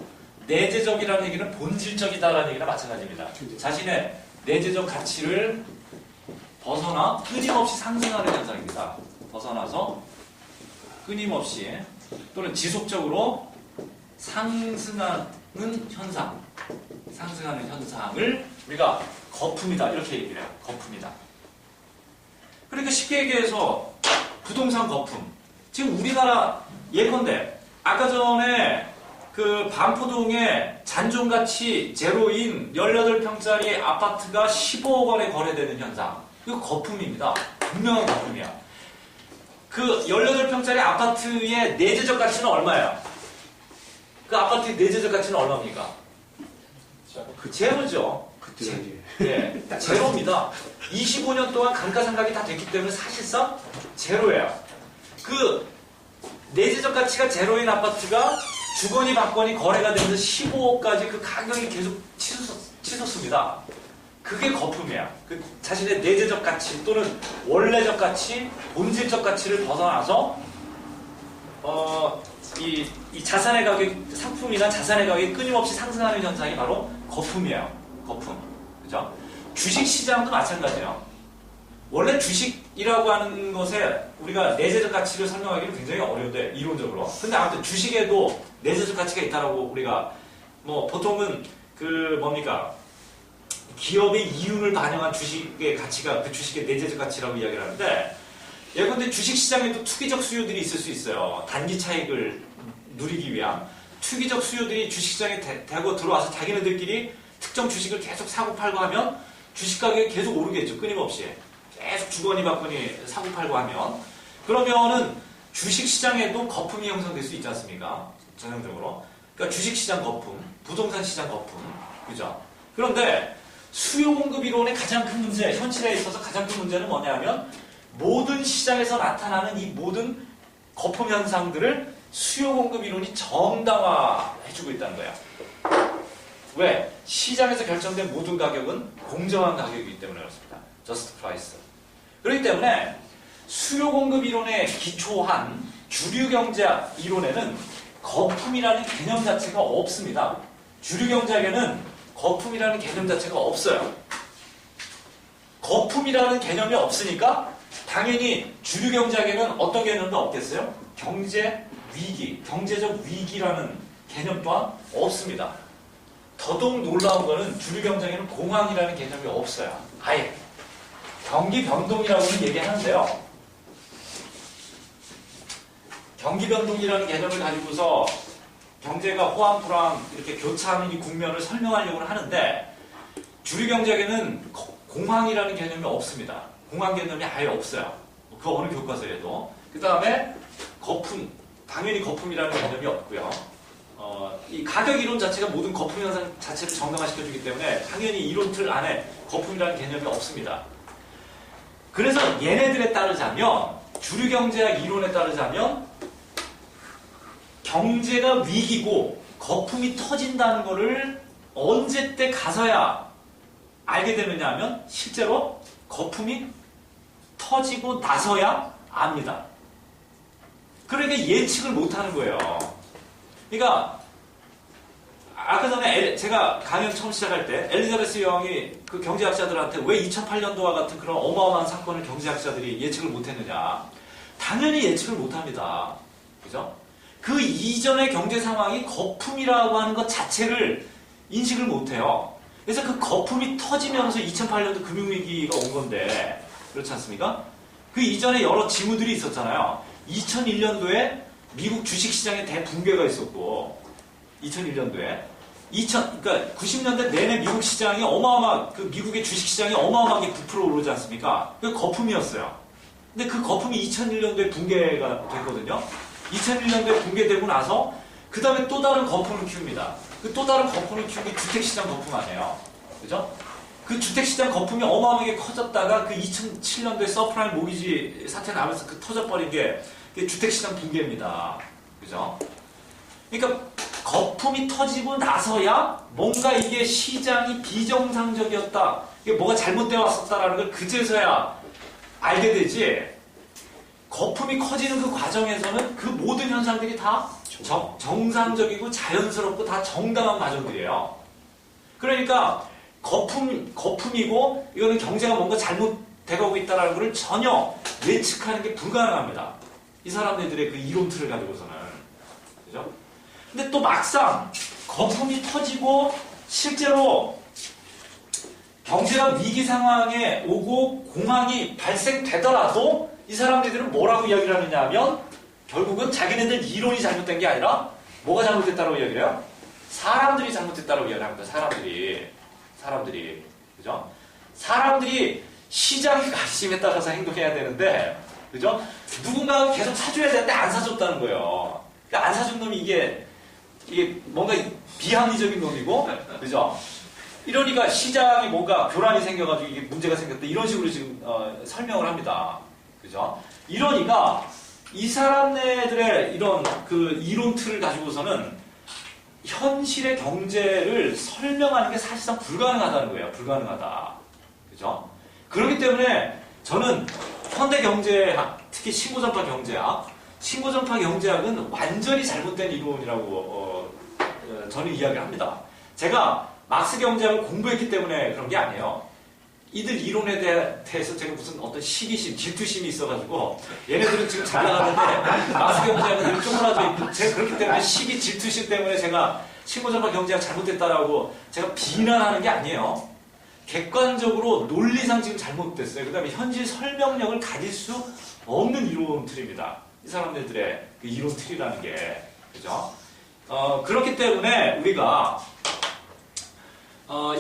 Speaker 1: 내재적이라는 얘기는 본질적이다라는 얘기랑 마찬가지입니다. 자신의 내재적 가치를 벗어나 끊임없이 상승하는 현상입니다. 벗어나서 끊임없이 또는 지속적으로 상승하는 현상을 우리가 거품이다 이렇게 얘기를 해요. 거품이다. 그러니까 쉽게 얘기해서 부동산 거품. 지금 우리나라 예컨대 아까 전에 그 반포동에 잔존가치 제로인 18평짜리 아파트가 15억 원에 거래되는 현상. 이거 거품입니다. 분명한 거품이야. 그 18평짜리 아파트의 내재적 가치는 얼마예요? 그 아파트의 내재적 가치는 얼마입니까? 제로죠. 예, 제로입니다. 25년 동안 감가상각이 다 됐기 때문에 사실상 제로예요. 그 내재적 가치가 제로인 아파트가 주거니 받거니 거래가 되면서 15억까지 그 가격이 계속 치솟습니다. 그게 거품이야. 그 자신의 내재적 가치 또는 원래적 가치, 본질적 가치를 벗어나서 이 자산의 가격, 상품이나 자산의 가격이 끊임없이 상승하는 현상이 바로 거품이에요. 거품. 그죠? 주식 시장도 마찬가지예요. 원래 주식이라고 하는 것에 우리가 내재적 가치를 설명하기는 굉장히 어려운데, 이론적으로. 근데 아무튼 주식에도 내재적 가치가 있다라고 우리가, 뭐, 보통은 뭡니까? 기업의 이윤을 반영한 주식의 가치가 그 주식의 내재적 가치라고 이야기를 하는데, 예컨대 주식 시장에도 투기적 수요들이 있을 수 있어요. 단기 차익을 누리기 위한. 투기적 수요들이 주식시장에 대고 들어와서 자기네들끼리 특정 주식을 계속 사고 팔고 하면 주식 가격이 계속 오르겠죠. 끊임없이. 계속 주거니 받거니 사고 팔고 하면. 그러면은 주식시장에도 거품이 형성될 수 있지 않습니까? 전형적으로. 그러니까 주식시장 거품, 부동산 시장 거품. 그죠? 그런데 수요 공급 이론의 가장 큰 문제, 현실에 있어서 가장 큰 문제는 뭐냐면 모든 시장에서 나타나는 이 모든 거품 현상들을 수요 공급 이론이 정당화해주고 있다는 거야. 왜? 시장에서 결정된 모든 가격은 공정한 가격이기 때문에 그렇습니다. Just price. 그렇기 때문에 수요 공급 이론에 기초한 주류 경제학 이론에는 거품이라는 개념 자체가 없습니다. 주류 경제학에는 거품이라는 개념 자체가 없어요. 거품이라는 개념이 없으니까 당연히 주류 경제학에는 어떤 개념도 없겠어요? 경제 위기, 경제적 위기라는 개념 또한 없습니다. 더더욱 놀라운 거는 주류 경제학에는 공황이라는 개념이 없어요. 아예. 경기 변동이라고는 얘기하는데요. 경기 변동이라는 개념을 가지고서 경제가 호황불황 이렇게 교차하는 이 국면을 설명하려고 하는데 주류 경제학에는 공황이라는 개념이 없습니다. 공황 개념이 아예 없어요. 그 어느 교과서에도. 그 다음에 거품, 당연히 거품이라는 개념이 없고요. 이 가격 이론 자체가 모든 거품 현상 자체를 정당화시켜주기 때문에 당연히 이론 틀 안에 거품이라는 개념이 없습니다. 그래서 얘네들에 따르자면 주류 경제학 이론에 따르자면 경제가 위기고 거품이 터진다는 거를 언제 때 가서야 알게 되느냐 하면 실제로 거품이 터지고 나서야 압니다. 그러니까 예측을 못하는 거예요. 그러니까 아까 전에 제가 강연 처음 시작할 때 엘리자베스 여왕이 그 경제학자들한테 왜 2008년도와 같은 그런 어마어마한 사건을 경제학자들이 예측을 못했느냐. 당연히 예측을 못합니다. 그죠? 그 이전의 경제 상황이 거품이라고 하는 것 자체를 인식을 못해요. 그래서 그 거품이 터지면서 2008년도 금융위기가 온 건데 그렇지 않습니까? 그 이전에 여러 징후들이 있었잖아요. 2001년도에 미국 주식시장에 대붕괴가 있었고 2001년도에 그러니까 90년대 내내 미국 시장이 그 미국의 주식시장이 어마어마하게 부풀어 오르지 않습니까? 그 거품이었어요. 근데 그 거품이 2001년도에 붕괴가 됐거든요. 2001년도에 붕괴되고 나서 그 다음에 또 다른 거품을 키웁니다. 그 또 다른 거품을 키운 게 주택시장 거품 아니에요. 그죠? 그 주택시장 거품이 어마어마하게 커졌다가 그 2007년도에 서프라임 모기지 사태 나면서 그 터져버린 게 주택시장 붕괴입니다. 그죠? 그러니까 거품이 터지고 나서야 뭔가 이게 시장이 비정상적이었다. 이게 뭐가 잘못되어 왔었다라는 걸 그제서야 알게 되지. 거품이 커지는 그 과정에서는 그 모든 현상들이 다 정상적이고 자연스럽고 다 정당한 과정들이에요. 그러니까 거품이고 이거는 경제가 뭔가 잘못되고 있다는 걸 전혀 예측하는 게 불가능합니다. 이 사람들의 그 이론 틀을 가지고서는. 그죠? 근데 또 막상 거품이 터지고 실제로 경제가 위기 상황에 오고 공황이 발생되더라도 이 사람들은 뭐라고 이야기를 하느냐 하면 결국은 자기네들 이론이 잘못된 게 아니라 뭐가 잘못됐다고 이야기를 해요? 사람들이 잘못됐다고 이야기를 합니다. 사람들이. 그죠? 사람들이 시장의 가르침에 따라서 행동해야 되는데, 그죠? 누군가가 계속 사줘야 되는데 안 사줬다는 거예요. 그러니까 안 사준 놈이 이게 뭔가 비합리적인 놈이고, 그죠? 이러니까 시장에 뭔가 교란이 생겨가지고 이게 문제가 생겼다. 이런 식으로 지금 설명을 합니다. 그죠? 이러니까 이 사람네들의 이런 그 이론 틀을 가지고서는 현실의 경제를 설명하는 게 사실상 불가능하다는 거예요. 불가능하다. 그죠? 그렇기 때문에 저는 현대 경제학, 특히 신고전파 경제학은 완전히 잘못된 이론이라고 저는 이야기를 합니다. 제가 막스 경제학을 공부했기 때문에 그런 게 아니에요. 이들 이론에 대해서 제가 무슨 어떤 시기심, 질투심이 있어가지고 얘네들은 지금 잘 나가는데 막스 경제학은 쪼그라져 있고 제가 그렇기 때문에 시기, 질투심 때문에 제가 신고전파 경제학 잘못됐다라고 제가 비난하는 게 아니에요. 객관적으로 논리상 지금 잘못됐어요. 그 다음에 현실 설명력을 가질 수 없는 이론 틀입니다. 이 사람들의 그 이론 틀이라는 게. 그죠? 그렇기 때문에 우리가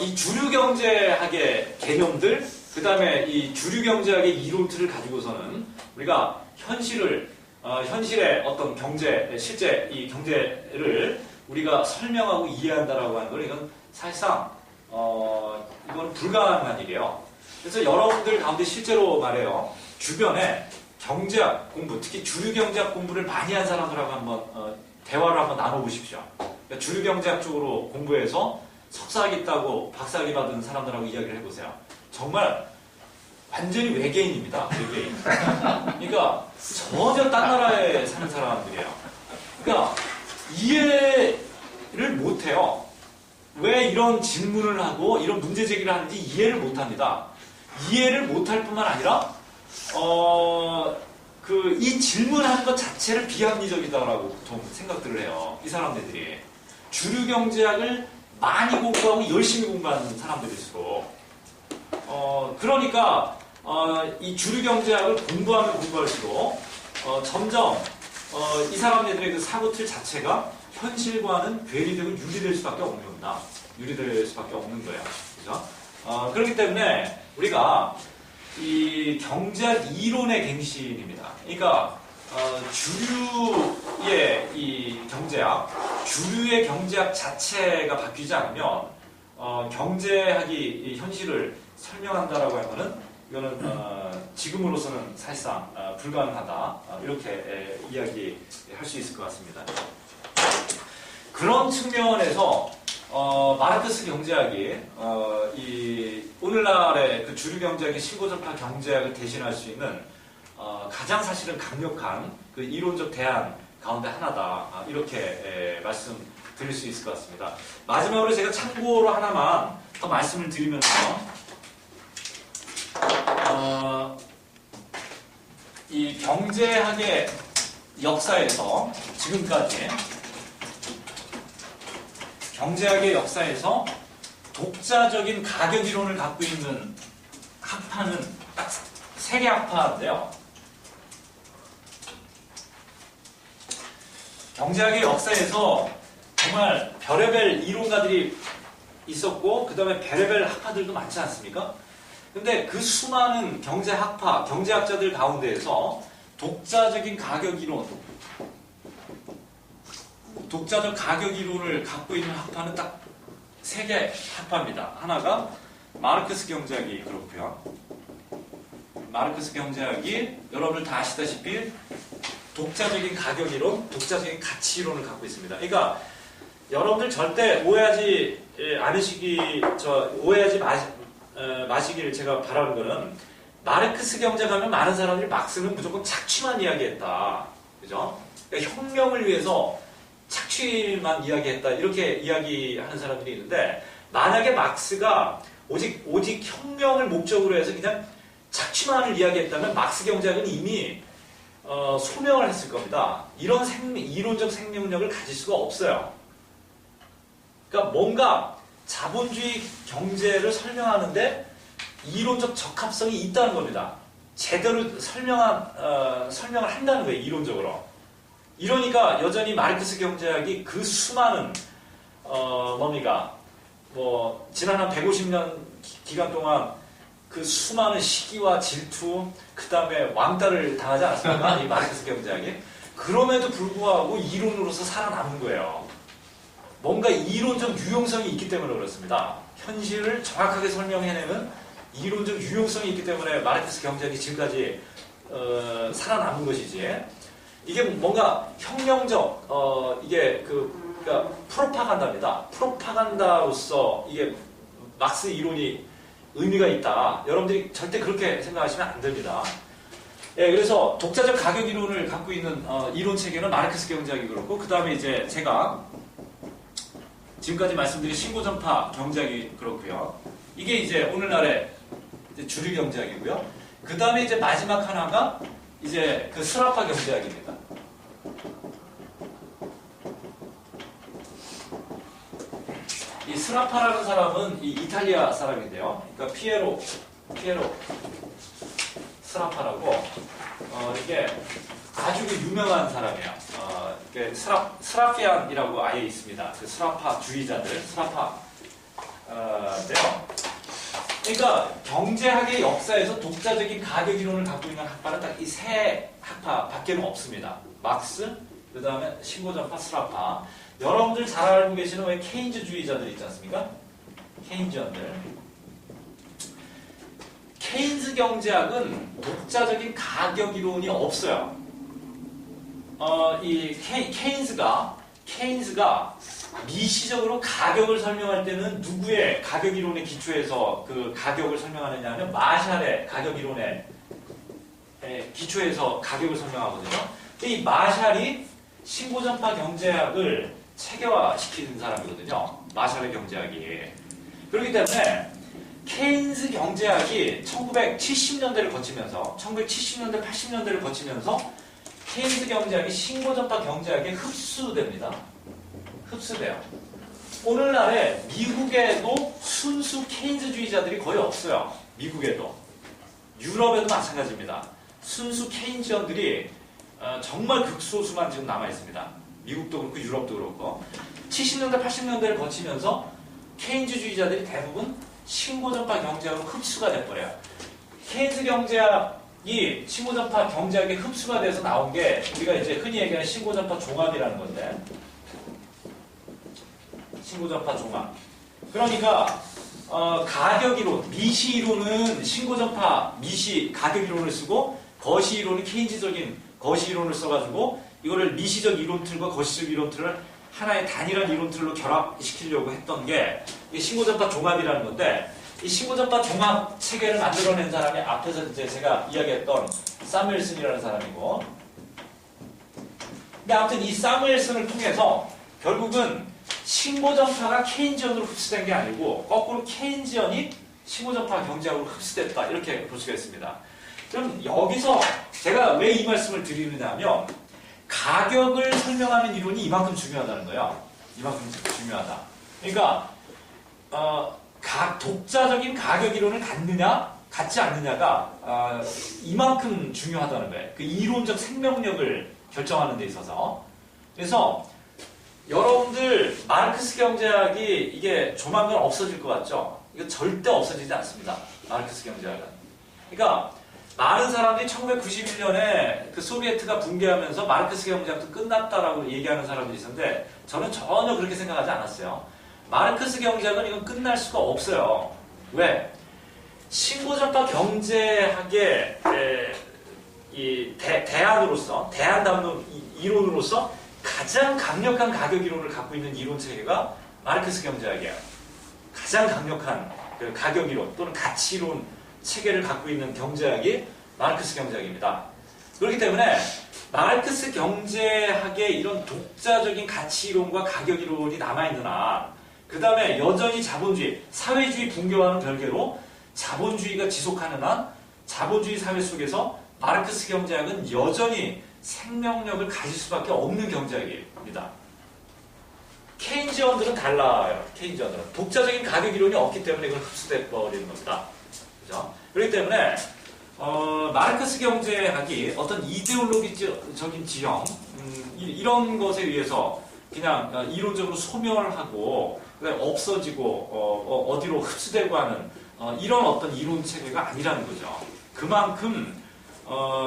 Speaker 1: 이 주류경제학의 개념들, 그 다음에 이 주류경제학의 이론틀을 가지고서는 우리가 현실의 어떤 경제, 실제 이 경제를 우리가 설명하고 이해한다라고 하는 걸 이건 사실상, 이건 불가능한 일이에요. 그래서 여러분들 가운데 실제로 말해요. 주변에 경제학 공부, 특히 주류경제학 공부를 많이 한 사람들하고 한번, 대화를 한번 나눠보십시오. 그러니까 주류경제학 쪽으로 공부해서 석사학위 따고 박사학위 받은 사람들하고 이야기를 해보세요. 정말 완전히 외계인입니다. 외계인. 그러니까 전혀 딴 나라에 사는 사람들이에요. 그러니까 이해를 못해요. 왜 이런 질문을 하고 이런 문제 제기를 하는지 이해를 못합니다. 이해를 못할 뿐만 아니라 이 질문하는 것 자체를 비합리적이다라고 보통 생각들을 해요. 이 사람들이 주류경제학을 많이 공부하고 열심히 공부하는 사람들일수록 그러니까 이 주류경제학을 공부하면 공부할수록 점점 이 사람들의 그 사고틀 자체가 현실과는 괴리되고 유리될 수밖에 없는 겁니다. 유리될 수밖에 없는 거예요. 그죠? 그렇기 때문에 우리가 이 경제학 이론의 갱신입니다. 그러니까 주류의 이 경제학, 주류의 경제학 자체가 바뀌지 않으면 경제학이 이 현실을 설명한다라고 하는 것은 이거는 지금으로서는 사실상 불가능하다 이렇게 이야기할 수 있을 것 같습니다. 그런 측면에서 마르크스 경제학이 이 오늘날의 그 주류 경제학의 신고전파 경제학을 대신할 수 있는 가장 사실은 강력한 그 이론적 대안 가운데 하나다 이렇게 말씀드릴 수 있을 것 같습니다. 마지막으로 제가 참고로 하나만 더 말씀을 드리면서 이 경제학의 역사에서 지금까지 경제학의 역사에서 독자적인 가격 이론을 갖고 있는 학파는 딱 3개 학파인데요. 경제학의 역사에서 정말 별의별 이론가들이 있었고 그 다음에 별의별 학파들도 많지 않습니까? 근데 그 수많은 경제학파, 경제학자들 가운데에서 독자적인 가격 이론, 독자적 가격 이론을 갖고 있는 학파는 딱 3개 학파입니다. 하나가 마르크스 경제학이 그렇고요. 마르크스 경제학이 여러분들 다 아시다시피 독자적인 가격 이론, 독자적인 가치 이론을 갖고 있습니다. 그러니까 여러분들 절대 오해하지 마시길 제가 바라는 거는 마르크스 경제학하면 많은 사람들이 막스는 무조건 착취만 이야기했다. 그죠? 그러니까 혁명을 위해서 착취만 이야기했다. 이렇게 이야기하는 사람들이 있는데 만약에 막스가 오직 혁명을 목적으로 해서 그냥 착취만을 이야기했다면 막스 경제학은 이미 소명을 했을 겁니다. 이런 이론적 생명력을 가질 수가 없어요. 그러니까 뭔가 자본주의 경제를 설명하는데 이론적 적합성이 있다는 겁니다. 제대로 설명을 한다는 거예요. 이론적으로. 이러니까 여전히 마르크스 경제학이 그 수많은 지난 한 150년 기간 동안 그 수많은 시기와 질투, 그 다음에 왕따를 당하지 않았습니까? 이 마르크스 경제학이. 그럼에도 불구하고 이론으로서 살아남은 거예요. 뭔가 이론적 유용성이 있기 때문에 그렇습니다. 현실을 정확하게 설명해내는 이론적 유용성이 있기 때문에 마르크스 경제학이 지금까지 살아남은 것이지. 이게 뭔가 혁명적, 그러니까 프로파간다입니다. 프로파간다로서 이게 막스 이론이 의미가 있다. 여러분들이 절대 그렇게 생각하시면 안 됩니다. 예, 그래서 독자적 가격 이론을 갖고 있는 이론 체계는 마르크스 경제학이 그렇고, 그 다음에 이제 제가 지금까지 말씀드린 신고전파 경제학이 그렇고요. 이게 이제 오늘날의 이제 주류 경제학이고요. 그 다음에 이제 마지막 하나가 이제 그 스라파 경제학입니다. 이 스라파라는 사람은 이 이탈리아 사람인데요. 그러니까 피에로 스라파라고 이게 아주 그 유명한 사람이에요. 이게 스라피안이라고 아예 있습니다. 그 스라파 주의자들 스라파인데요. 그러니까 경제학의 역사에서 독자적인 가격 이론을 갖고 있는 학파는 딱 이 세 학파밖에는 없습니다. 막스, 그 다음에 신고전파, 스라파. 여러분들 잘 알고 계시는 왜 케인즈주의자들 있지 않습니까? 케인즈언들. 케인즈 경제학은 독자적인 가격 이론이 없어요. 이 케인즈가 미시적으로 가격을 설명할 때는 누구의 가격 이론에 기초해서 그 가격을 설명하느냐 하면 마샬의 가격 이론에 기초해서 가격을 설명하거든요. 근데 이 마샬이 신고전파 경제학을 체계화시키는 사람이거든요. 마샬의 경제학이. 그렇기 때문에 케인즈 경제학이 1970년대를 거치면서 1970년대, 80년대를 거치면서 케인즈 경제학이 신고전파 경제학에 흡수됩니다. 흡수돼요. 오늘날에 미국에도 순수 케인즈주의자들이 거의 없어요. 미국에도. 유럽에도 마찬가지입니다. 순수 케인즈언들이 정말 극소수만 지금 남아있습니다. 미국도 그렇고 유럽도 그렇고 70년대, 80년대를 거치면서 케인즈주의자들이 대부분 신고전파 경제학으로 흡수가 돼버려요. 케인즈 경제학이 신고전파 경제학에 흡수가 돼서 나온 게 우리가 이제 흔히 얘기하는 신고전파 종합이라는 건데 신고전파 종합. 그러니까 가격이론, 미시이론은 신고전파 미시 가격이론을 쓰고 거시이론은 케인즈적인 거시이론을 써가지고 이거를 미시적 이론틀과 거시적 이론틀을 하나의 단일한 이론틀로 결합시키려고 했던 게 신고전파 종합이라는 건데 이 신고전파 종합 체계를 만들어낸 사람이 앞에서 이제 제가 이야기했던 사무엘슨이라는 사람이고 근데 아무튼 이 사무엘슨을 통해서 결국은 신고전파가 케인지언으로 흡수된 게 아니고 거꾸로 케인지언이 신고전파 경제학으로 흡수됐다 이렇게 볼 수가 있습니다. 그럼 여기서 제가 왜 이 말씀을 드리느냐 하면 가격을 설명하는 이론이 이만큼 중요하다는 거예요. 이만큼 중요하다. 그러니까 독자적인 가격 이론을 갖지 않느냐가 이만큼 중요하다는 거예요. 그 이론적 생명력을 결정하는 데 있어서. 그래서 여러분들 마르크스 경제학이 이게 조만간 없어질 것 같죠? 이거 절대 없어지지 않습니다. 마르크스 경제학은. 그러니까 많은 사람들이 1991년에 그 소비에트가 붕괴하면서 마르크스 경제학도 끝났다라고 얘기하는 사람들이 있었는데 저는 전혀 그렇게 생각하지 않았어요. 마르크스 경제학은 이건 끝날 수가 없어요. 왜? 신고전파 경제학의 이 대안으로서 대안 담론 이론으로서 가장 강력한 가격 이론을 갖고 있는 이론 체계가 마르크스 경제학이에요. 가장 강력한 그 가격 이론 또는 가치 이론 체계를 갖고 있는 경제학이 마르크스 경제학입니다. 그렇기 때문에 마르크스 경제학의 이런 독자적인 가치 이론과 가격 이론이 남아있는 한 그 다음에 여전히 자본주의, 사회주의 붕괴와는 별개로 자본주의가 지속하는 한 자본주의 사회 속에서 마르크스 경제학은 여전히 생명력을 가질 수밖에 없는 경제학입니다. 케인지언들은 달라요. 케인지언들은 독자적인 가격 이론이 없기 때문에 이걸 흡수돼 버리는 겁니다. 그죠? 그렇기 때문에 마르크스 경제학이 어떤 이데올로기적인 지형 이런 것에 의해서 그냥 이론적으로 소멸하고 없어지고 어디로 흡수되고 하는 이런 어떤 이론 체계가 아니라는 거죠. 그만큼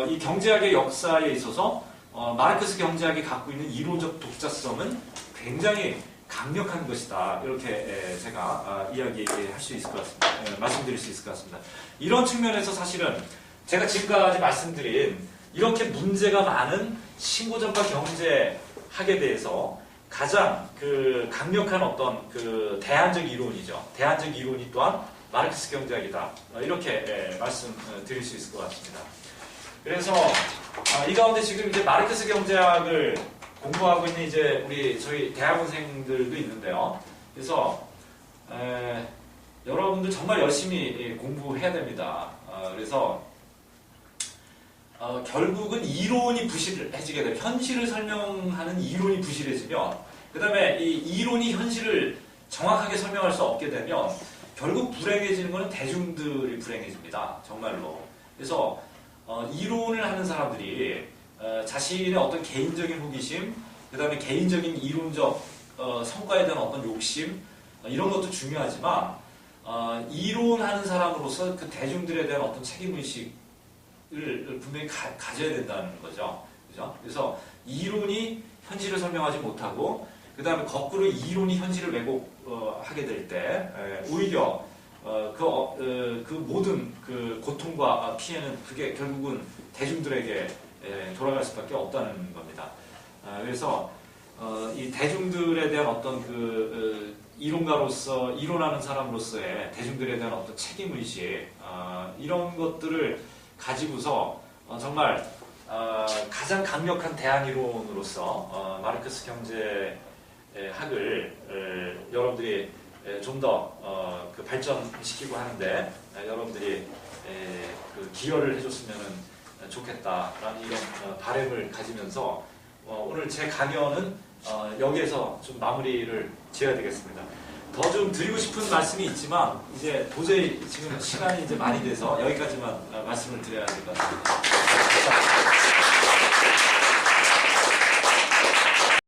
Speaker 1: 이 경제학의 역사에 있어서 마르크스 경제학이 갖고 있는 이론적 독자성은 굉장히 강력한 것이다. 이렇게 제가 이야기할 수 있을 것 같습니다. 말씀드릴 수 있을 것 같습니다. 이런 측면에서 사실은 제가 지금까지 말씀드린 이렇게 문제가 많은 신고전파 경제학에 대해서 가장 그 강력한 어떤 그 대안적 이론이죠. 대안적 이론이 또한 마르크스 경제학이다. 이렇게 말씀드릴 수 있을 것 같습니다. 그래서 이 가운데 지금 이제 마르크스 경제학을 공부하고 있는 이제 저희 대학원생들도 있는데요. 그래서 여러분들 정말 열심히 공부해야 됩니다. 그래서 결국은 이론이 부실해지게 되면 현실을 설명하는 이론이 부실해지면 그 다음에 이 이론이 현실을 정확하게 설명할 수 없게 되면 결국 불행해지는 것은 대중들이 불행해집니다. 정말로. 그래서 이론을 하는 사람들이 자신의 어떤 개인적인 호기심, 그 다음에 개인적인 이론적 성과에 대한 어떤 욕심 이런 것도 중요하지만 이론하는 사람으로서 그 대중들에 대한 어떤 책임의식을 분명히 가져야 된다는 거죠. 그죠? 그래서 이론이 현실을 설명하지 못하고 그 다음에 거꾸로 이론이 현실을 왜곡하게 될 때 오히려 그 모든 그 고통과 피해는 그게 결국은 대중들에게 돌아갈 수밖에 없다는 겁니다. 그래서 이 대중들에 대한 어떤 이론가로서 이론하는 사람으로서의 대중들에 대한 어떤 책임의식 이런 것들을 가지고서 정말 가장 강력한 대안이론으로서 마르크스 경제학을 여러분들이 좀 더 발전시키고 하는데 여러분들이 그 기여를 해줬으면 좋겠다라는 이런 바람을 가지면서 오늘 제 강연은 여기에서 좀 마무리를 지어야 되겠습니다. 더 좀 드리고 싶은 말씀이 있지만 이제 도저히 지금 시간이 이제 많이 돼서 여기까지만 말씀을 드려야 될 것 같습니다.